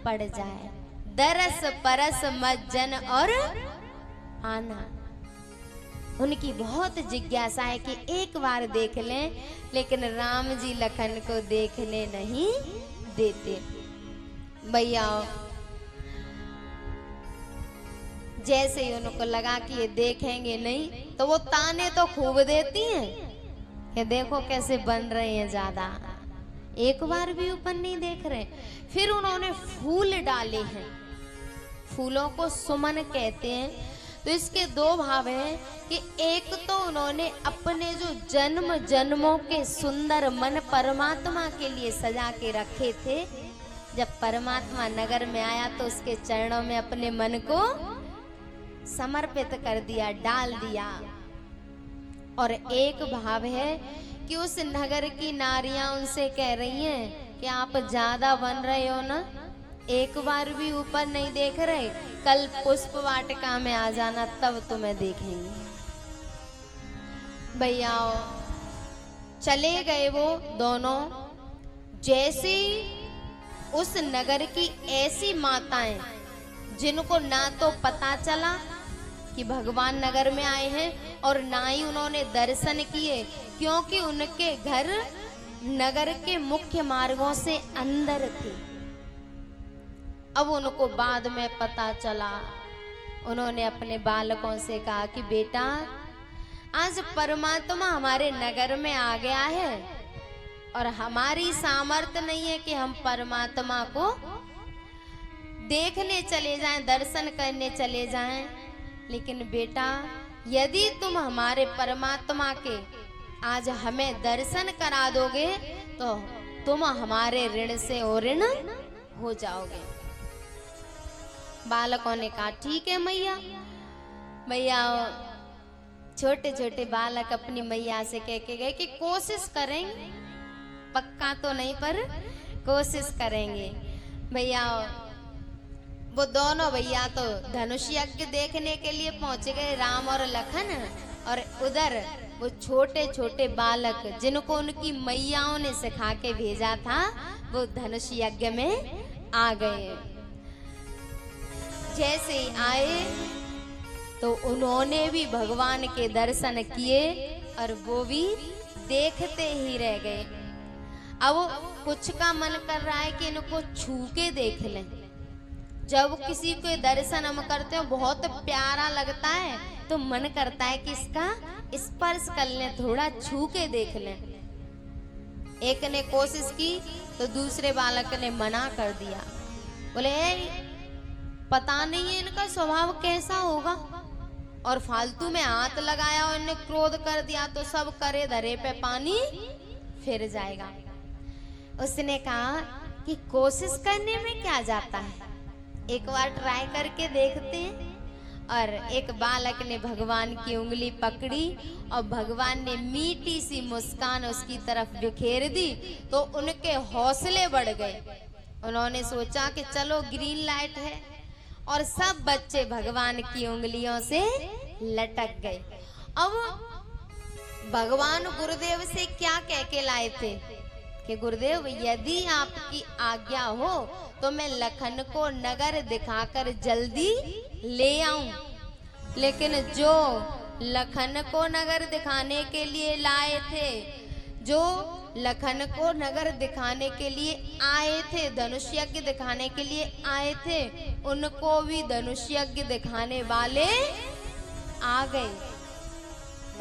पड़ जाए। दरस परस मज्जन और आना, उनकी बहुत जिज्ञासा है कि एक बार देख लें, लेकिन राम जी लखन को देखने नहीं देते। भैया जैसे ही उनको लगा कि ये देखेंगे नहीं तो वो ताने तो खूब देती हैं कि देखो कैसे बन रहे हैं ज्यादा, एक बार भी ऊपर नहीं देख रहे। फिर उन्होंने फूल डाले हैं, फूलों को सुमन कहते हैं। तो इसके दो भाव हैं कि एक तो उन्होंने अपने जो जन्म जन्मों के सुंदर मन परमात्मा के लिए सजा के रखे थे, जब परमात्मा नगर में आया तो उसके चरणों में अपने मन को समर्पित कर दिया, डाल दिया। और एक भाव है कि उस नगर की नारियां उनसे कह रही हैं कि आप ज्यादा बन रहे हो ना, एक बार भी ऊपर नहीं देख रहे, कल पुष्प वाटिका में आ जाना, तब तुम्हें देखेंगे। भैया चले गए वो दोनों। जैसे उस नगर की ऐसी माताएं जिनको ना तो पता चला कि भगवान नगर में आए हैं और ना ही उन्होंने दर्शन किए, क्योंकि उनके घर नगर के मुख्य मार्गों से अंदर थे। अब उनको बाद में पता चला। उन्होंने अपने बालकों से कहा कि बेटा, आज परमात्मा हमारे नगर में आ गया है और हमारी सामर्थ्य नहीं है कि हम परमात्मा को देखने चले जाएं, दर्शन करने चले जाएं। लेकिन बेटा, यदि तुम हमारे परमात्मा के आज हमें दर्शन करा दोगे तो तुम हमारे ऋण से और ऋण हो जाओगे। बालकों ने कहा ठीक है मैया। मैया छोटे छोटे बालक अपनी मैया से कह के गए कि कोशिश करेंगे, पक्का तो नहीं पर कोशिश करेंगे। भैया वो दोनों भैया तो धनुष यज्ञ देखने के लिए पहुंच गए, राम और लखन। और उधर वो छोटे छोटे बालक जिनको उनकी मैयाओं ने सिखा के भेजा था, वो धनुष यज्ञ में आ गए। जैसे ही आए तो उन्होंने भी भगवान के दर्शन किए और वो भी देखते ही रह गए। अब कुछ का मन कर रहा है कि इनको छू के देख लें। जब किसी को दर्शन हम करते हो बहुत प्यारा लगता है तो मन करता है कि इसका स्पर्श कर लें, थोड़ा छू के देख लें। एक ने कोशिश की तो दूसरे बालक ने मना कर दिया, बोले पता नहीं है इनका स्वभाव कैसा होगा, और फालतू में हाथ लगाया और इन्हें क्रोध कर दिया तो सब करे धरे पे पानी फिर जाएगा। उसने कहा कि कोशिश करने में क्या जाता है, एक बार ट्राई करके देखते हैं। और एक बालक ने भगवान की उंगली पकड़ी और भगवान ने मीठी सी मुस्कान उसकी तरफ बिखेर दी तो उनके हौसले बढ़ गए। उन्होंने सोचा कि चलो ग्रीन लाइट है, और सब बच्चे भगवान की उंगलियों से लटक गए। अब भगवान गुरुदेव से क्या कह के लाए थे कि गुरुदेव यदि आपकी आज्ञा हो तो मैं लखन को नगर दिखाकर जल्दी ले आऊं। लेकिन जो लखन को नगर दिखाने के लिए लाए थे, जो लखन को नगर दिखाने के लिए आए थे, धनुष यज्ञ दिखाने के लिए आए थे, उनको भी धनुष यज्ञ दिखाने वाले आ गए।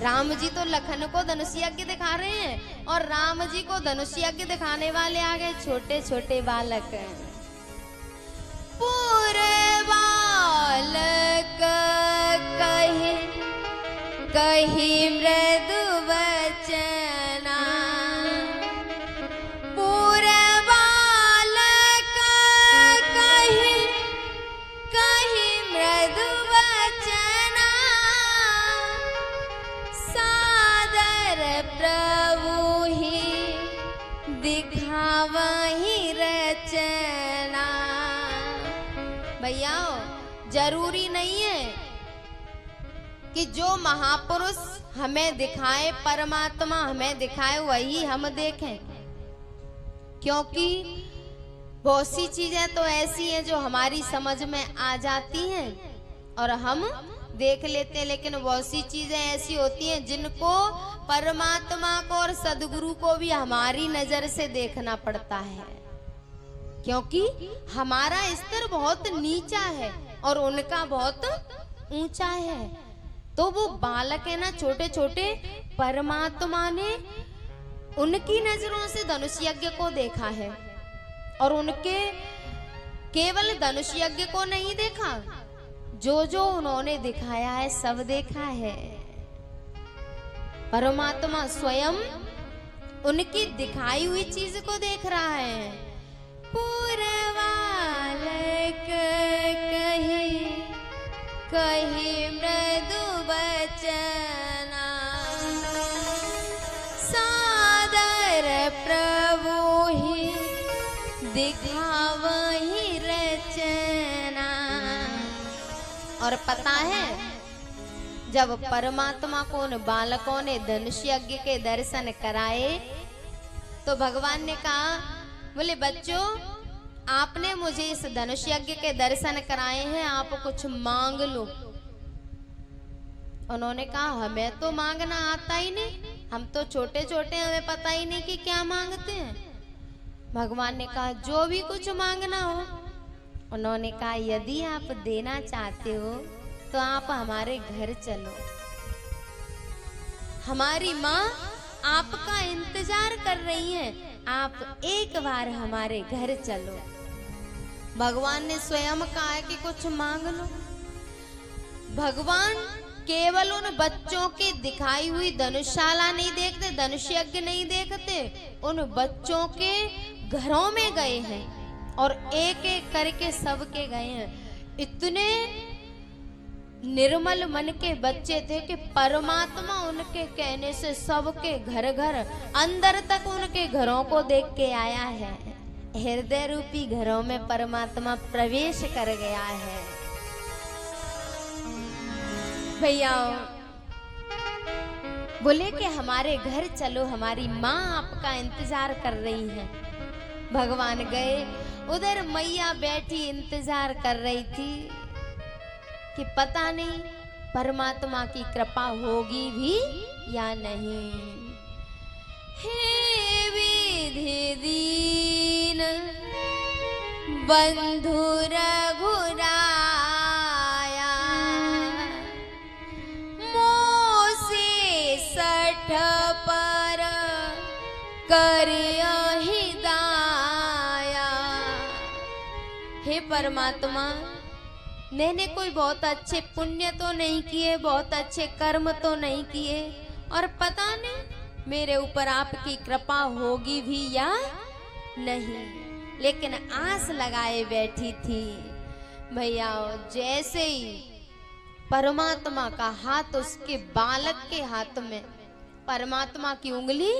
राम जी तो लखन को धनुष यज्ञ दिखा रहे हैं और राम जी को धनुष यज्ञ दिखाने वाले आ गए छोटे छोटे बालक। पूरे बालक कहे कही मृदु वचना, पूरे बालक कही कही मृदु वचना, सादर प्रभु ही दिखावही रचना। भैया जरूरी नहीं है कि जो महापुरुष हमें दिखाए, परमात्मा हमें दिखाए, वही हम देखें, क्योंकि बहुत सी चीजें तो ऐसी हैं जो हमारी समझ में आ जाती हैं और हम देख लेते हैं, लेकिन बहुत सी चीजें ऐसी होती हैं जिनको परमात्मा को और सदगुरु को भी हमारी नजर से देखना पड़ता है, क्योंकि हमारा स्तर बहुत नीचा है और उनका बहुत ऊंचा है। तो वो बालक है ना छोटे छोटे, परमात्मा ने उनकी नजरों से धनुष यज्ञ को देखा है और उनके केवल धनुष यज्ञ को नहीं देखा, जो जो उन्होंने दिखाया है सब देखा है। परमात्मा स्वयं उनकी दिखाई हुई चीज को देख रहा है। पूरे बालक कहे कहे मृदु बचना, सादर प्रभु ही दिखावही रचना। और पता है जब परमात्मा को उन बालकों ने धनुष यज्ञ के दर्शन कराए तो भगवान ने कहा, बोले बच्चों आपने मुझे इस धनुष यज्ञ के दर्शन कराए हैं, आप कुछ मांग लो। उन्होंने कहा हमें तो मांगना आता ही नहीं, हम तो छोटे छोटे, हमें पता ही नहीं कि क्या मांगते हैं। भगवान ने कहा जो भी कुछ मांगना हो। उन्होंने कहा यदि आप देना चाहते हो तो आप हमारे घर चलो, हमारी माँ आपका इंतजार कर रही है, आप एक बार हमारे घर चलो। भगवान ने स्वयं कहा है कि कुछ मांग लो। भगवान केवल उन बच्चों की दिखाई हुई धनुषशाला नहीं देखते, धनुष यज्ञ नहीं देखते, उन बच्चों के घरों में गए हैं और एक एक करके सबके गए हैं। इतने निर्मल मन के बच्चे थे कि परमात्मा उनके कहने से सबके घर घर अंदर तक उनके घरों को देख के आया है। हृदय रूपी घरों में परमात्मा प्रवेश कर गया है। भैया बोले कि हमारे घर चलो, हमारी माँ आपका इंतजार कर रही है। भगवान गए, उधर मैया बैठी इंतजार कर रही थी कि पता नहीं परमात्मा की कृपा होगी भी या नहीं। हे विधि दीन बंधु रघुराया, मोसे 60 पर करहि दाया। हे परमात्मा मैंने कोई बहुत अच्छे पुण्य तो नहीं किए, बहुत अच्छे कर्म तो नहीं किए, और पता नहीं मेरे ऊपर आपकी कृपा होगी भी या नहीं, लेकिन आस लगाए बैठी थी। भैया जैसे ही परमात्मा का हाथ उसके बालक के हाथ में, परमात्मा की उंगली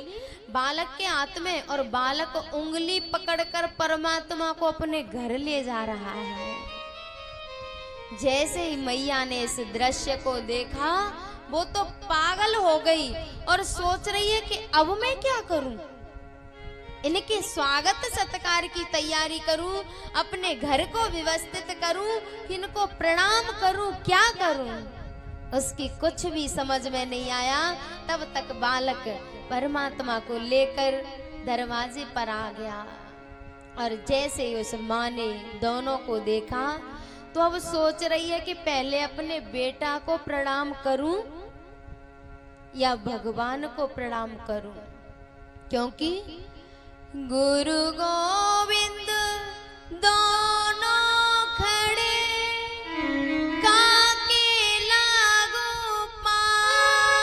बालक के हाथ में, और बालक उंगली पकड़कर परमात्मा को अपने घर ले जा रहा है। जैसे ही मैया ने इस दृश्य को देखा वो तो पागल हो गई और सोच रही है कि अब मैं क्या करूं, इनके स्वागत सत्कार की तैयारी करूं, अपने घर को व्यवस्थित करूं, इनको प्रणाम करूं, क्या करूं। उसकी कुछ भी समझ में नहीं आया। तब तक बालक परमात्मा को लेकर दरवाजे पर आ गया, और जैसे ही उस माँ ने दोनों को देखा तो अब सोच रही है कि पहले अपने बेटा को प्रणाम करूं या भगवान को प्रणाम करूं, क्योंकि गुरु गोविंद दोनों खड़े काके लागो पार,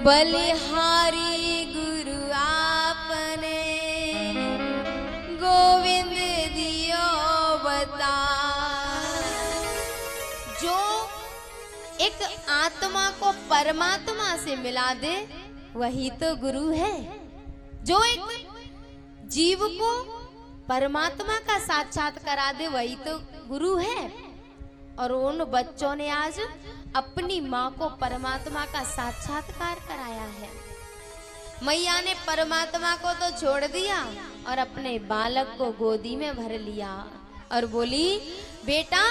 बलिहारी गुरु आपने गोविंद जो एक आत्मा को परमात्मा से मिला दे वही तो गुरु है। जो एक जीव को परमात्मा का साक्षात करा दे वही तो गुरु है। और उन बच्चों ने आज अपनी माँ को परमात्मा का साक्षात्कार कराया है। मैया ने परमात्मा को तो छोड़ दिया और अपने बालक को गोदी में भर लिया और बोली, बेटा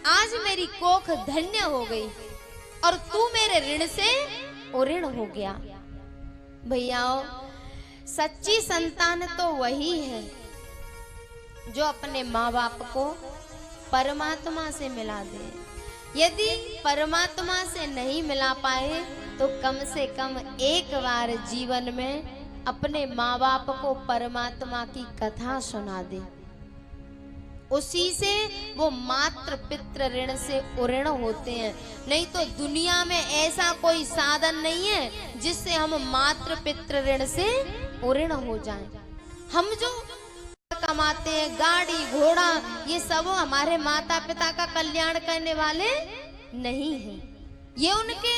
आज मेरी कोख धन्य हो गई और तू मेरे ऋण से उऋण हो गया। भैया सच्ची संतान तो वही है जो अपने माँ बाप को परमात्मा से मिला दे। यदि परमात्मा से नहीं मिला पाए तो कम से कम एक बार जीवन में अपने माँ बाप को परमात्मा की कथा सुना दे, उसी से वो मात्र पितृ ऋण से उऋण होते हैं। नहीं तो दुनिया में ऐसा कोई साधन नहीं है जिससे हम मात्र पितृ ऋण से उऋण हो जाएं। हम जो का कमाते हैं, गाड़ी घोड़ा, ये सब हमारे माता पिता का कल्याण करने वाले नहीं हैं। ये उनके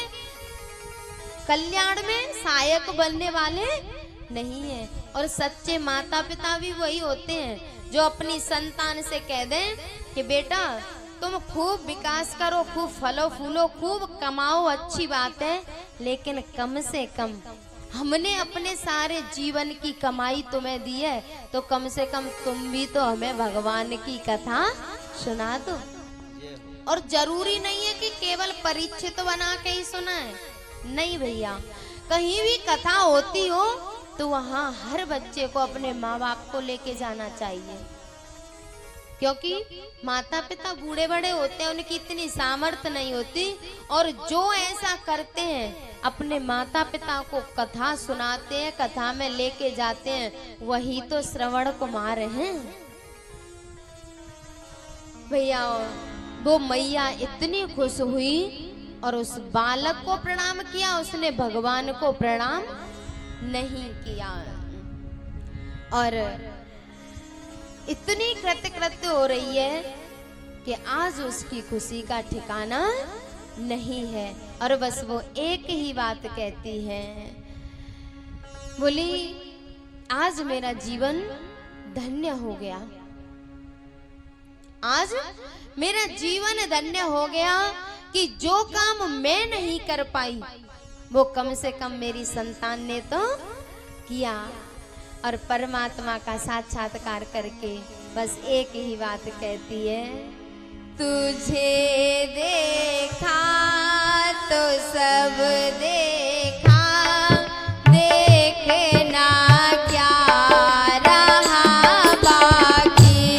कल्याण में सहायक बनने वाले नहीं है। और सच्चे माता पिता भी वही होते हैं जो अपनी संतान से कह दें कि बेटा तुम खूब विकास करो, खूब फलो फूलो, खूब कमाओ, अच्छी बात है, लेकिन कम से कम हमने अपने सारे जीवन की कमाई तुम्हें दी है, तो कम से कम तुम भी तो हमें भगवान की कथा सुना दो। और जरूरी नहीं है कि केवल परीक्षित बना के ही सुनाए, नहीं भैया, कहीं भी कथा होती हो तो वहाँ हर बच्चे को अपने माँ बाप को लेके जाना चाहिए, क्योंकि माता पिता बूढ़े बड़े होते हैं, उनकी इतनी सामर्थ्य नहीं होती, और जो ऐसा करते हैं अपने माता पिता को कथा सुनाते हैं, कथा में लेके जाते हैं, वही तो श्रवण कुमार हैं भैया। वो मैया इतनी खुश हुई और उस बालक को प्रणाम किया, उसने भगवान को प्रणाम नहीं किया, और इतनी कृतकृत्य हो रही है कि आज उसकी खुशी का ठिकाना नहीं है। और बस वो एक ही बात कहती है, बोली आज मेरा जीवन धन्य हो गया, आज मेरा जीवन धन्य हो गया कि जो काम मैं नहीं कर पाई वो कम से कम मेरी संतान ने तो किया। और परमात्मा का साक्षात्कार करके बस एक ही बात कहती है, तुझे देखा तो सब देखा, देखना क्या रहा बाकी।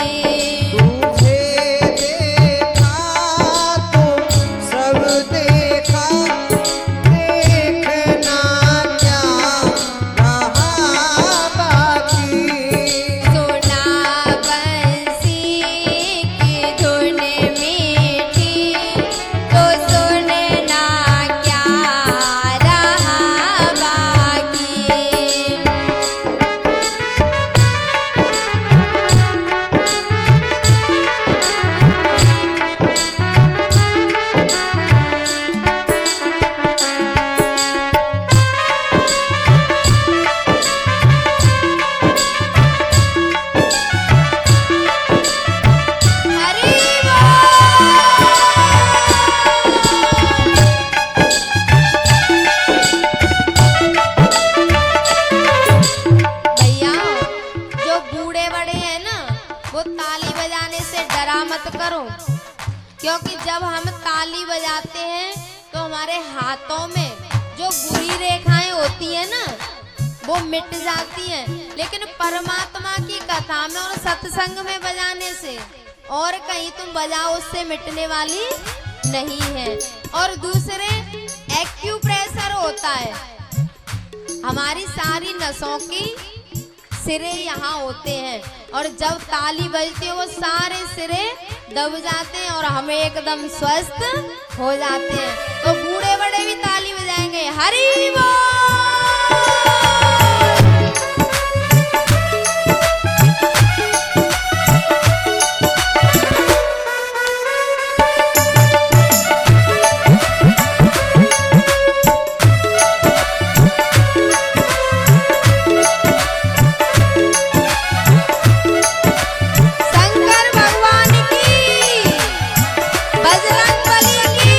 तुझे देखा तो सब देखा, देखना क्या रहा बाकी। सुना बंसी की धुन मीठी, तो सुनना क्या रहा बाकी। हरि भैया, जो बूढ़े बड़े हैं ना, वो ताली बजाने से डरा मत करो, क्योंकि जब हम ताली बजाते हैं तो हमारे हाथों में जो बुरी रेखाएं होती है ना वो मिट जाती हैं, लेकिन परमात्मा की कथा में और सत्संग में बजाने से और कहीं तुम बजाओ उससे मिटने वाली नहीं है। और दूसरे एक्यूप्रेशर होता है, हमारी सारी नसों की सिरे यहाँ होते हैं, और जब ताली बजती है वो सारे सिरे दब जाते हैं और हम एकदम स्वस्थ हो जाते हैं। तो बूढ़े बड़े भी ताली बजाएंगे, हरि बोल। शंकर भगवान की, बजरंग बली की।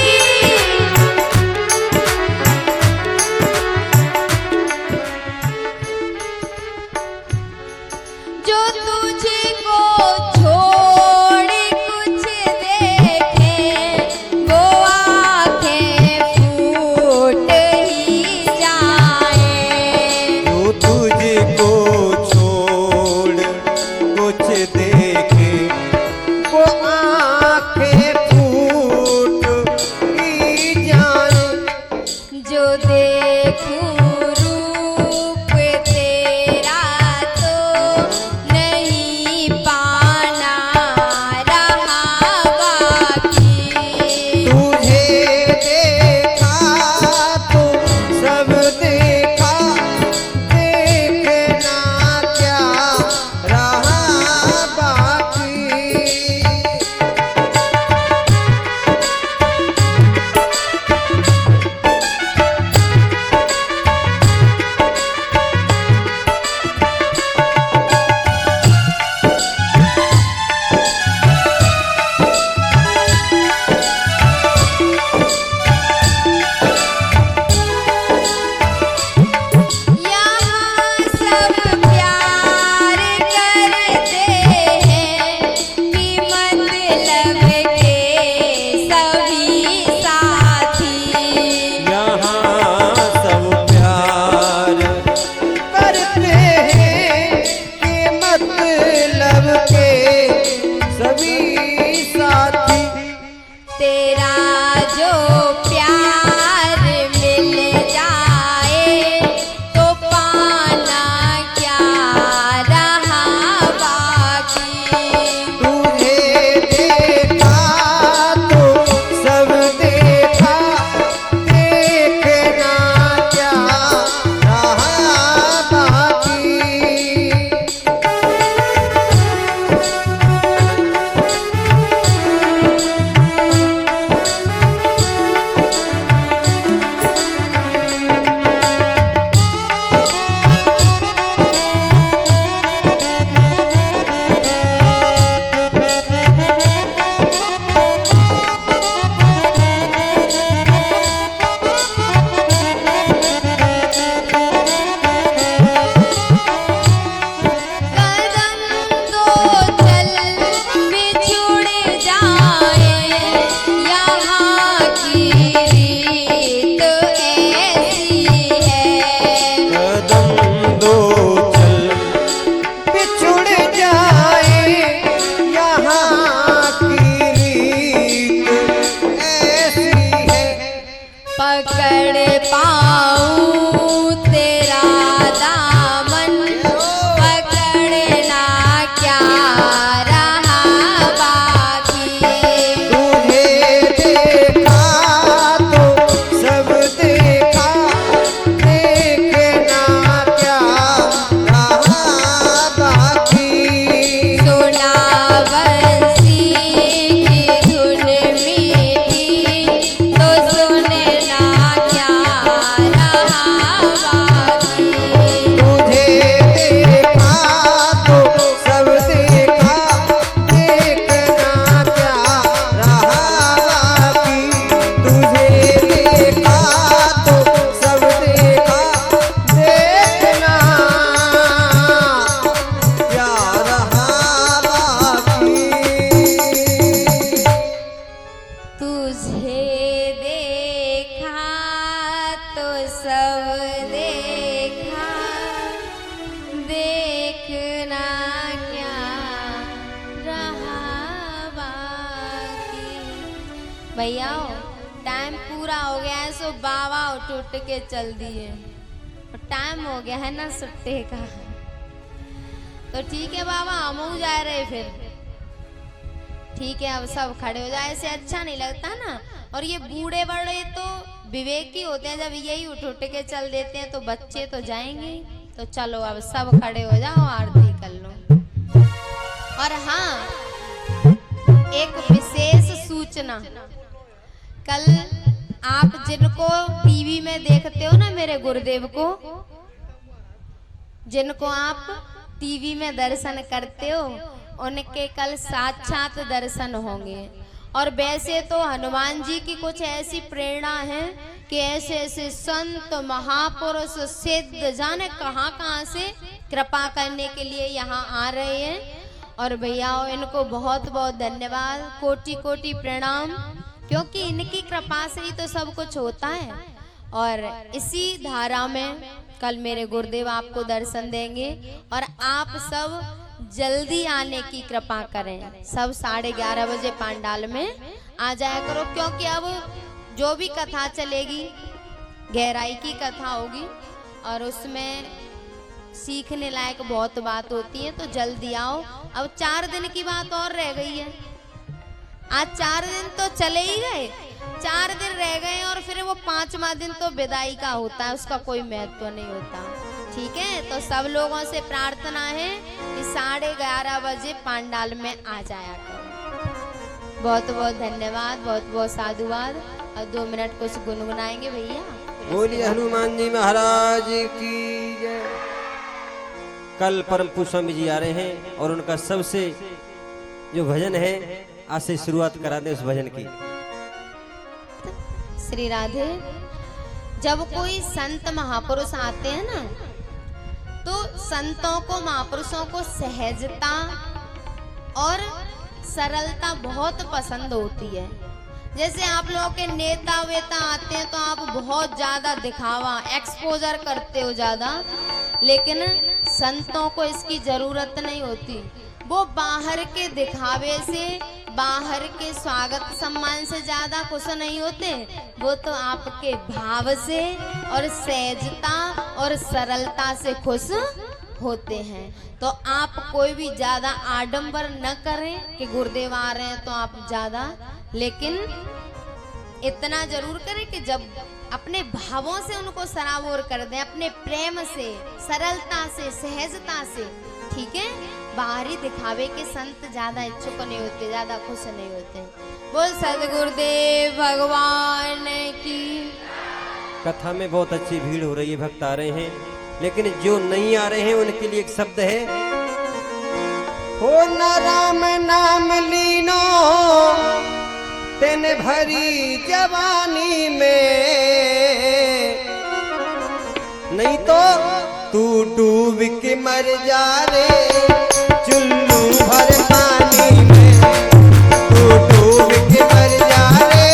पकड़ पाऊं तेरा दामन, पकड़ना क्या रहा बाकी। तुझे देखा तो सब देखा, देखना क्या रहा बाकी। सुना बंसी की धुन मीठी, तो सुनना क्या रहा बाकी। तुझे देखा तो सब देखा, देखना क्या रहा बाकी। तुझे देखा तो सब देखा, देखना क्या रहा बाकी। तुझे देखा तो सब देखा, देखना क्या रहा बाकी। भैया टाइम पूरा हो गया है, सो बाबा उठ उठ के चल दिए। टाइम हो गया है ना सुट्टे का, तो ठीक है बाबा, हम जा रहे फिर। ठीक है, अब सब खड़े हो जाए, ऐसे अच्छा नहीं लगता ना। और ये बूढ़े बड़े तो विवेकी होते हैं, जब यही उठ उठ के चल देते हैं तो बच्चे तो जाएंगे। तो चलो अब सब खड़े हो जाओ, आरती कर लो। और हाँ, एक विशेष सूचना, कल आप जिनको टीवी में देखते हो ना, मेरे गुरुदेव को, जिनको आप टीवी में दर्शन करते हो, उनके कल साक्षात दर्शन होंगे। और वैसे तो हनुमान जी की कुछ ऐसी प्रेरणा है कि ऐसे ऐसे संत महापुरुष सिद्ध जाने कहाँ कहाँ से कृपा करने के लिए यहाँ आ रहे हैं। और भैया इनको बहुत बहुत धन्यवाद, कोटि कोटि प्रणाम, क्योंकि इनकी कृपा से ही तो सब कुछ होता है। और इसी धारा में कल मेरे गुरुदेव आपको दर्शन देंगे, और आप सब जल्दी आने की कृपा करें। सब 11:30 बजे पंडाल में आ जाया करो, क्योंकि अब जो भी कथा चलेगी गहराई की कथा होगी, और उसमें सीखने लायक बहुत बात होती है। तो जल्दी आओ, अब 4 दिन की बात और रह गई है। आज 4 दिन तो चले ही गए, 4 दिन रह गए, और फिर वो 5वां दिन तो विदाई का होता है, उसका कोई महत्व नहीं होता। ठीक है, तो सब लोगों से प्रार्थना है कि 11:30 बजे पंडाल में आ जाया करो। बहुत बहुत धन्यवाद, बहुत बहुत साधुवाद। और 2 मिनट कुछ गुनगुनाएंगे भैया। बोलिए हनुमान जी महाराज की जय। कल परम पूज्य स्वामी जी आ रहे हैं, और उनका सबसे जो भजन है, आज से शुरुआत करा दें उस भजन की। श्री राधे। जब कोई संत महापुरुष आते हैं ना, तो संतों को, महापुरुषों को सहजता और सरलता बहुत पसंद होती है। जैसे आप लोगों के नेता वेता आते हैं तो आप बहुत ज्यादा दिखावा, एक्सपोजर करते हो ज्यादा, लेकिन संतों को इसकी जरूरत नहीं होती। वो बाहर के दिखावे से, बाहर के स्वागत सम्मान से ज्यादा खुश नहीं होते, वो तो आपके भाव से और सहजता और सरलता से खुश होते हैं। तो आप कोई भी ज्यादा आडंबर न करें कि गुरुदेव आ रहे हैं तो आप ज्यादा, लेकिन इतना जरूर करें कि जब अपने भावों से उनको सराबोर कर दें, अपने प्रेम से, सरलता से, सहजता से। ठीक है, बाहरी दिखावे के संत ज्यादा इच्छुक नहीं होते, ज्यादा खुश नहीं होते। बोल सदगुरुदेव भगवान की। कथा में बहुत अच्छी भीड़ हो रही है, भक्त आ रहे हैं, लेकिन जो नहीं आ रहे हैं उनके लिए एक शब्द है, हो न राम नाम लीनो तेने भरी जवानी में, नहीं तो तू डूब के मर जा रे चुल्लू भर पानी में, तू डूब के मर जा रे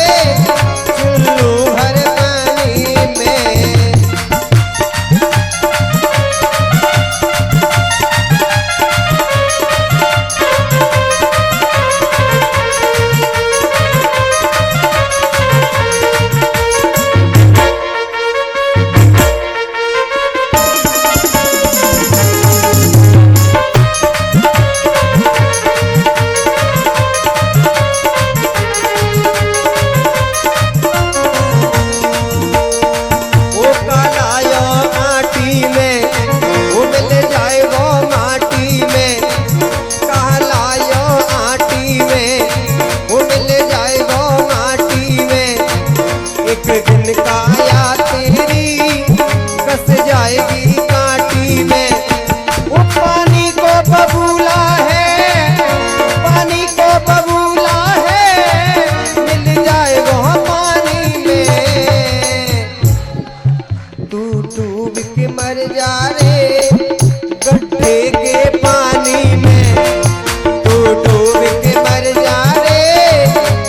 चुल्लू भर पानी में। दिन काया तेरी कस जाएगी कांटी में। वो पानी को बबूला है, पानी को बबूला है, मिल जाएगा पानी में। तू डूब के मर जा रे गड्ढे के पानी में, तू डूब के मर जा रे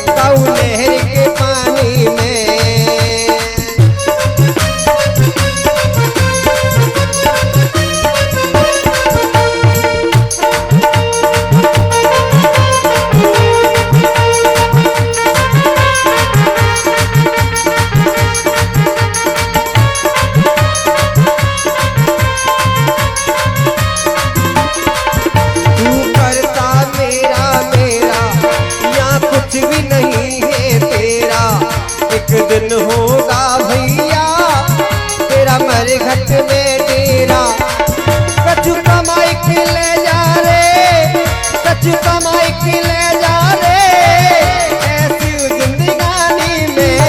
काऊ नहर के पानी में। तू करता मेरा मेरा यहाँ कुछ भी नहीं है तेरा। एक दिन होगा भैया तेरा मरघट में डेरा। कछु कमाई के ले जा रे, कछु कमाई के ले जा रे ऐसी जिंदगानी में।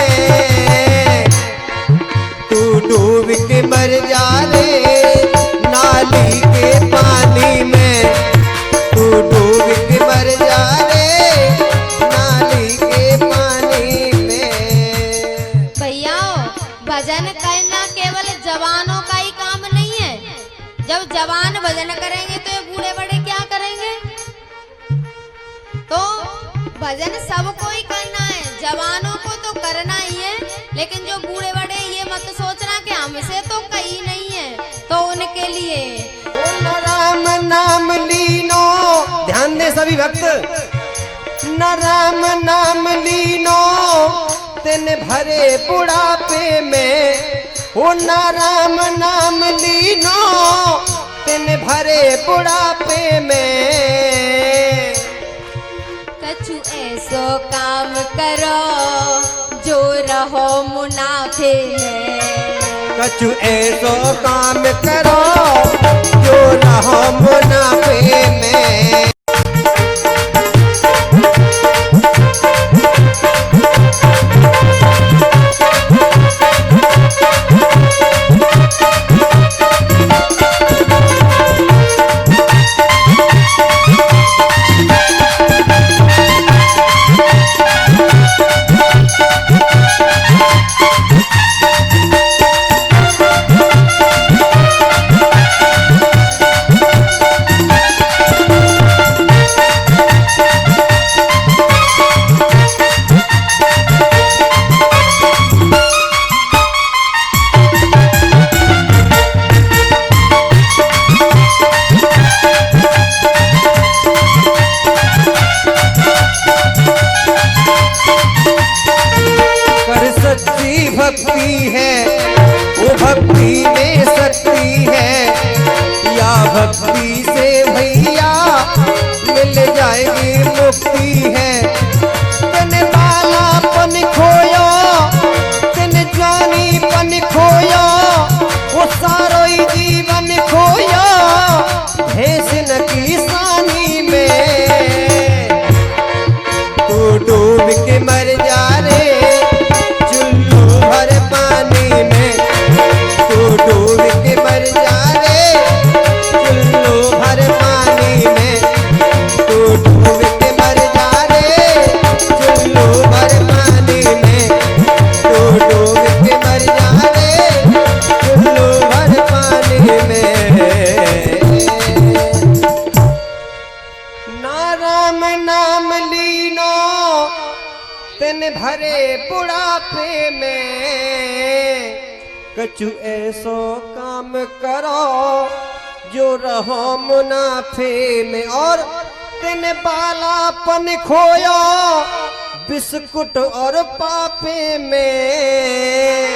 तू डूब के मर जा रे नाली के पानी में, तू डूब के मर जा रे नाली के पानी में। भैया भजन करना केवल जवानों का ही काम नहीं है। जब जवान भजन करेंगे तो ये बूढ़े बड़े क्या करेंगे? तो भजन सबको ही करना है, जवानों को तो करना ही है, लेकिन जो बूढ़े बड़े ये मत सोचना कि हमसे तो कहीं नहीं है, तो उनके लिए न राम नाम लीनो, ध्यान दे सभी भक्त। न राम नाम लीनो तेने भरे बुढ़ापे में, ओ न राम नाम लीनो तेने भरे बुढ़ापे में। कछु ऐसो काम करो जो रहो मुनाफे में, कछु ऐसो काम करो जो रहो मुनाफे में। सच्ची भक्ति है वो भक्ति में शक्ति है, या भक्ति से भैया मिल जाएगी मुक्ति है। तने बालापन खोया तने जवानीपन खोया, वो सारो ही जीवन खोया भेष न किसानी में। तू डूब के मर जा रे भर पानी में, तू डूब के मर जा रे चुल्लू भर पानी में, तू डूब के मर जा रे चुल्लू भर पानी में, तू डूब के मर जा रे चुल्लू भर पानी में। ना राम नाम लीनो तेन भरे बुढ़ापे में, कछु ऐसो काम करो जो रहो मुनाफे में। और तेन बालापन खोया बिस्कुट और पापे में,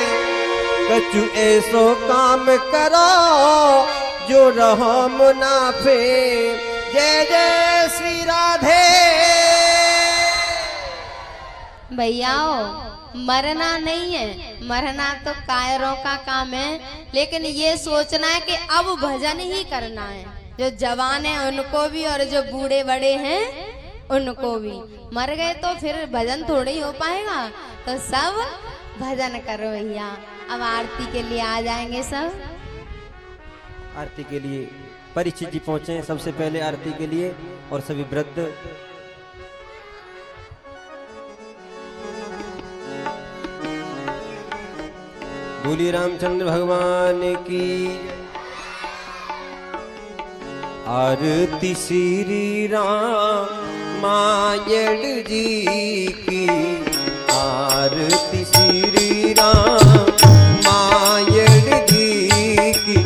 कछु ऐसो काम करो जो रहो मुनाफे। जय जय श्री राधे। भैया मरना नहीं है, मरना तो कायरों का काम है, लेकिन ये सोचना है कि अब भजन ही करना है। जो जवान है उनको भी और जो बूढ़े बड़े हैं उनको भी। मर गए तो फिर भजन थोड़ी हो पाएगा, तो सब भजन करो भैया। अब आरती के लिए आ जाएंगे सब। आरती के लिए परीक्षित जी पहुंचे हैं सबसे पहले आरती के लिए, और सभी वृद्ध। बोलिए रामचंद्र भगवान की। आरती श्री रामायण जी की, आरती श्री रामायण जी की।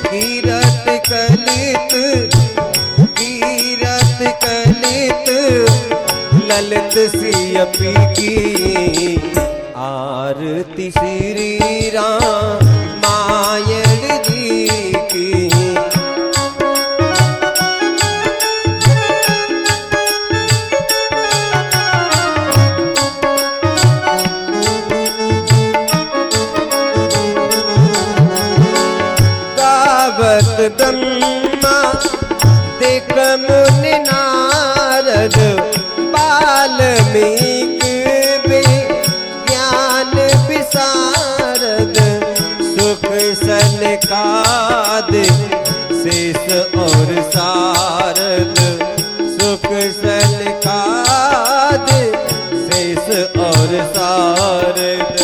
कीरत कलित, कीरत कलित ललित सियपी की। आरती श्री रामायण जी की। गावत ब्रह्मा देख मुनि नारद, वाल्मीकि ज्ञान विशारद। सुख सनकाद शेष और सारद, सुख सनकाद शेष और सारद।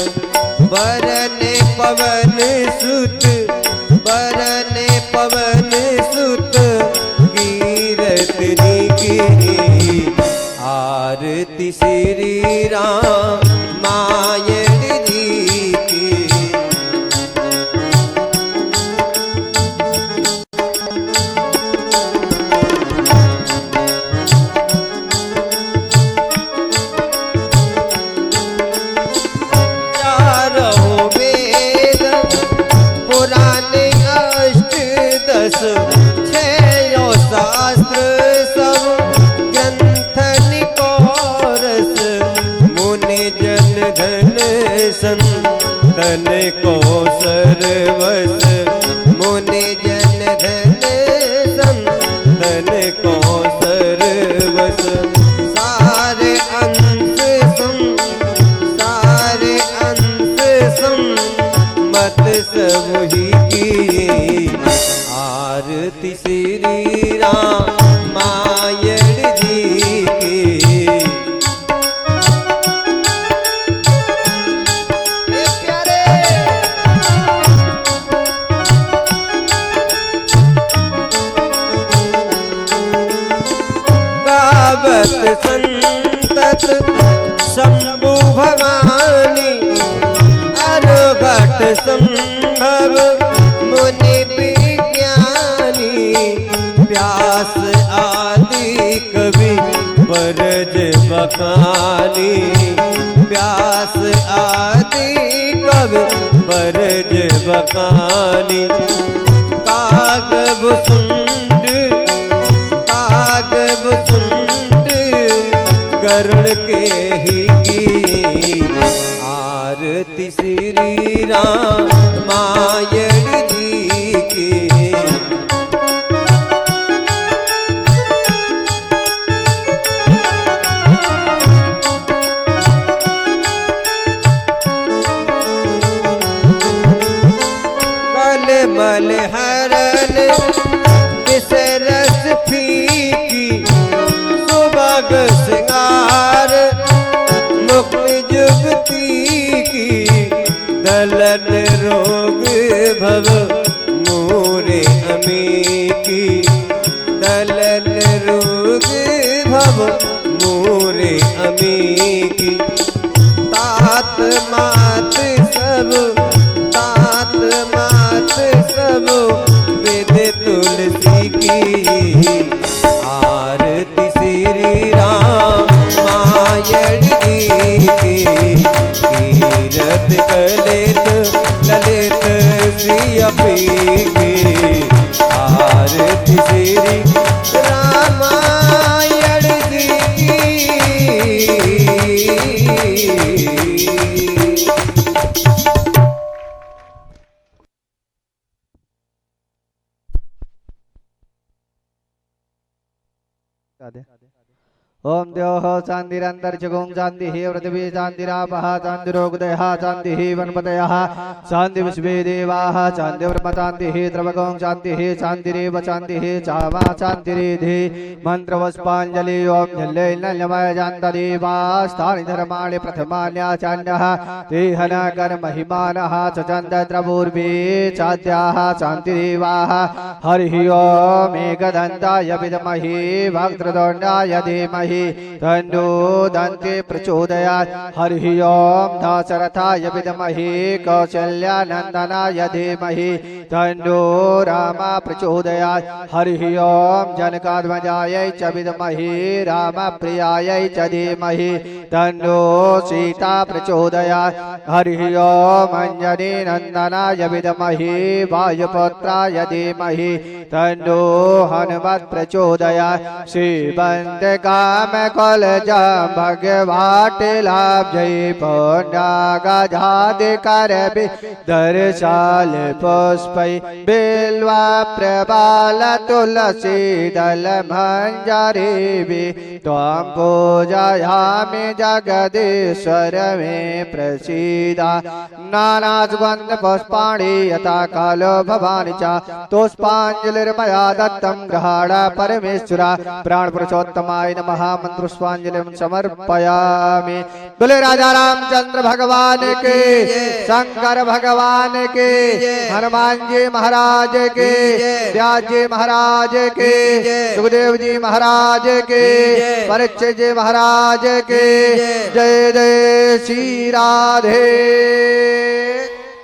वरन पवन सुत, वरन पवन सुत कीरतनी की। आरती श्री रामायण जी की। चारों वेद पुराने अष्ट दस, छो शास्त्र सब ग्रंथ निकोरस। मुनि जन धन संतन को सर्वस, मुनि जन धन संतन को सर्वस। सारे अंश सम, सारे अंश सम मत सब ही की। आरती श्री रामायण जी की। प्यारे गावत संतत शंभु भवानी, अरुघट संभव मुनि विज्ञानी। व्यास आदि कवि बरज बखानी, व्यास आदि कवि बरज बखानी। कागब सुंड, कागब सुंड करुण के ही की। आरती श्री रामायण जी की। मल हरण विसरस फीकी, सुबग सिंगार मुक्ति जुगती की। दलन रोग भव मोरे अमी की, दलन रोग भव मोरे अमी की। तात मात सब, तात मात सब वेद तुलसी की। आरती श्री रामायण जी की। कीरत कलित ललित श्रीयपी की। आरती श्री रामायण जी की। ओम द्योः शान्तिरन्तरिक्षगुं शान्तिः पृथिवी शान्तिरापः शान्तिरोगदयः शान्तिः वनपतयः शान्ति विश्वे देवाः शान्तिर्ब्रह्म शान्तिः द्रवगों शान्तिः शान्तिरेव शान्तिः चावा शान्तिरिधि मन्त्रपुष्पाञ्जलि ओम झल्लेल्लमय शान्तदेवास्तानि धर्माणि प्रथमान्याचान्यः तेहनकर महिमानः चन्द्रपूर्वे चाद्याः शान्तिदेवाः हरिः ओम एकदन्ताय विद्महे वक्रतुण्डाय धीमहि तन्नो दन्ते प्रचोदयात् हरिः ओम दाशरथाय विद्महे कौसल्यानन्दनाय धीमहि तन्नो रामा प्रचोदयात् हरिः ओम जनकात्मजायै च विद्महे रामप्रियायै च धीमहि तन्नो सीता प्रचोदयात् हरिः ओम अंजनीनन्दनाय विद्महे वायुपुत्राय धीमहि तन्नो हनुमत् प्रचोदयात् श्रीबन्द काम कल भगवाट लाभ जय पुण्यागाधिकार दर्शाल पुष्पै बिल्वा प्रबाल तुलसी दल मंजरी त्वं पूजयामि जगदीश्वर मे प्रसीदा नाना सुगंध पुष्पाणि यथा कालो भवानि च तोष्पाञ्जलिर्मया दत्तं गृहाण परमेश्वरा प्राण पुरुषोत्तमाय नमः मंत्रुष्पाञ्जलिं समर्पयामि। बोले राजा रामचंद्र भगवान के, शंकर भगवान के, हनुमान जी महाराज के, व्यास जी महाराज के, सुखदेव जी महाराज के, परीक्षित जी महाराज के। जय जय श्री राधे।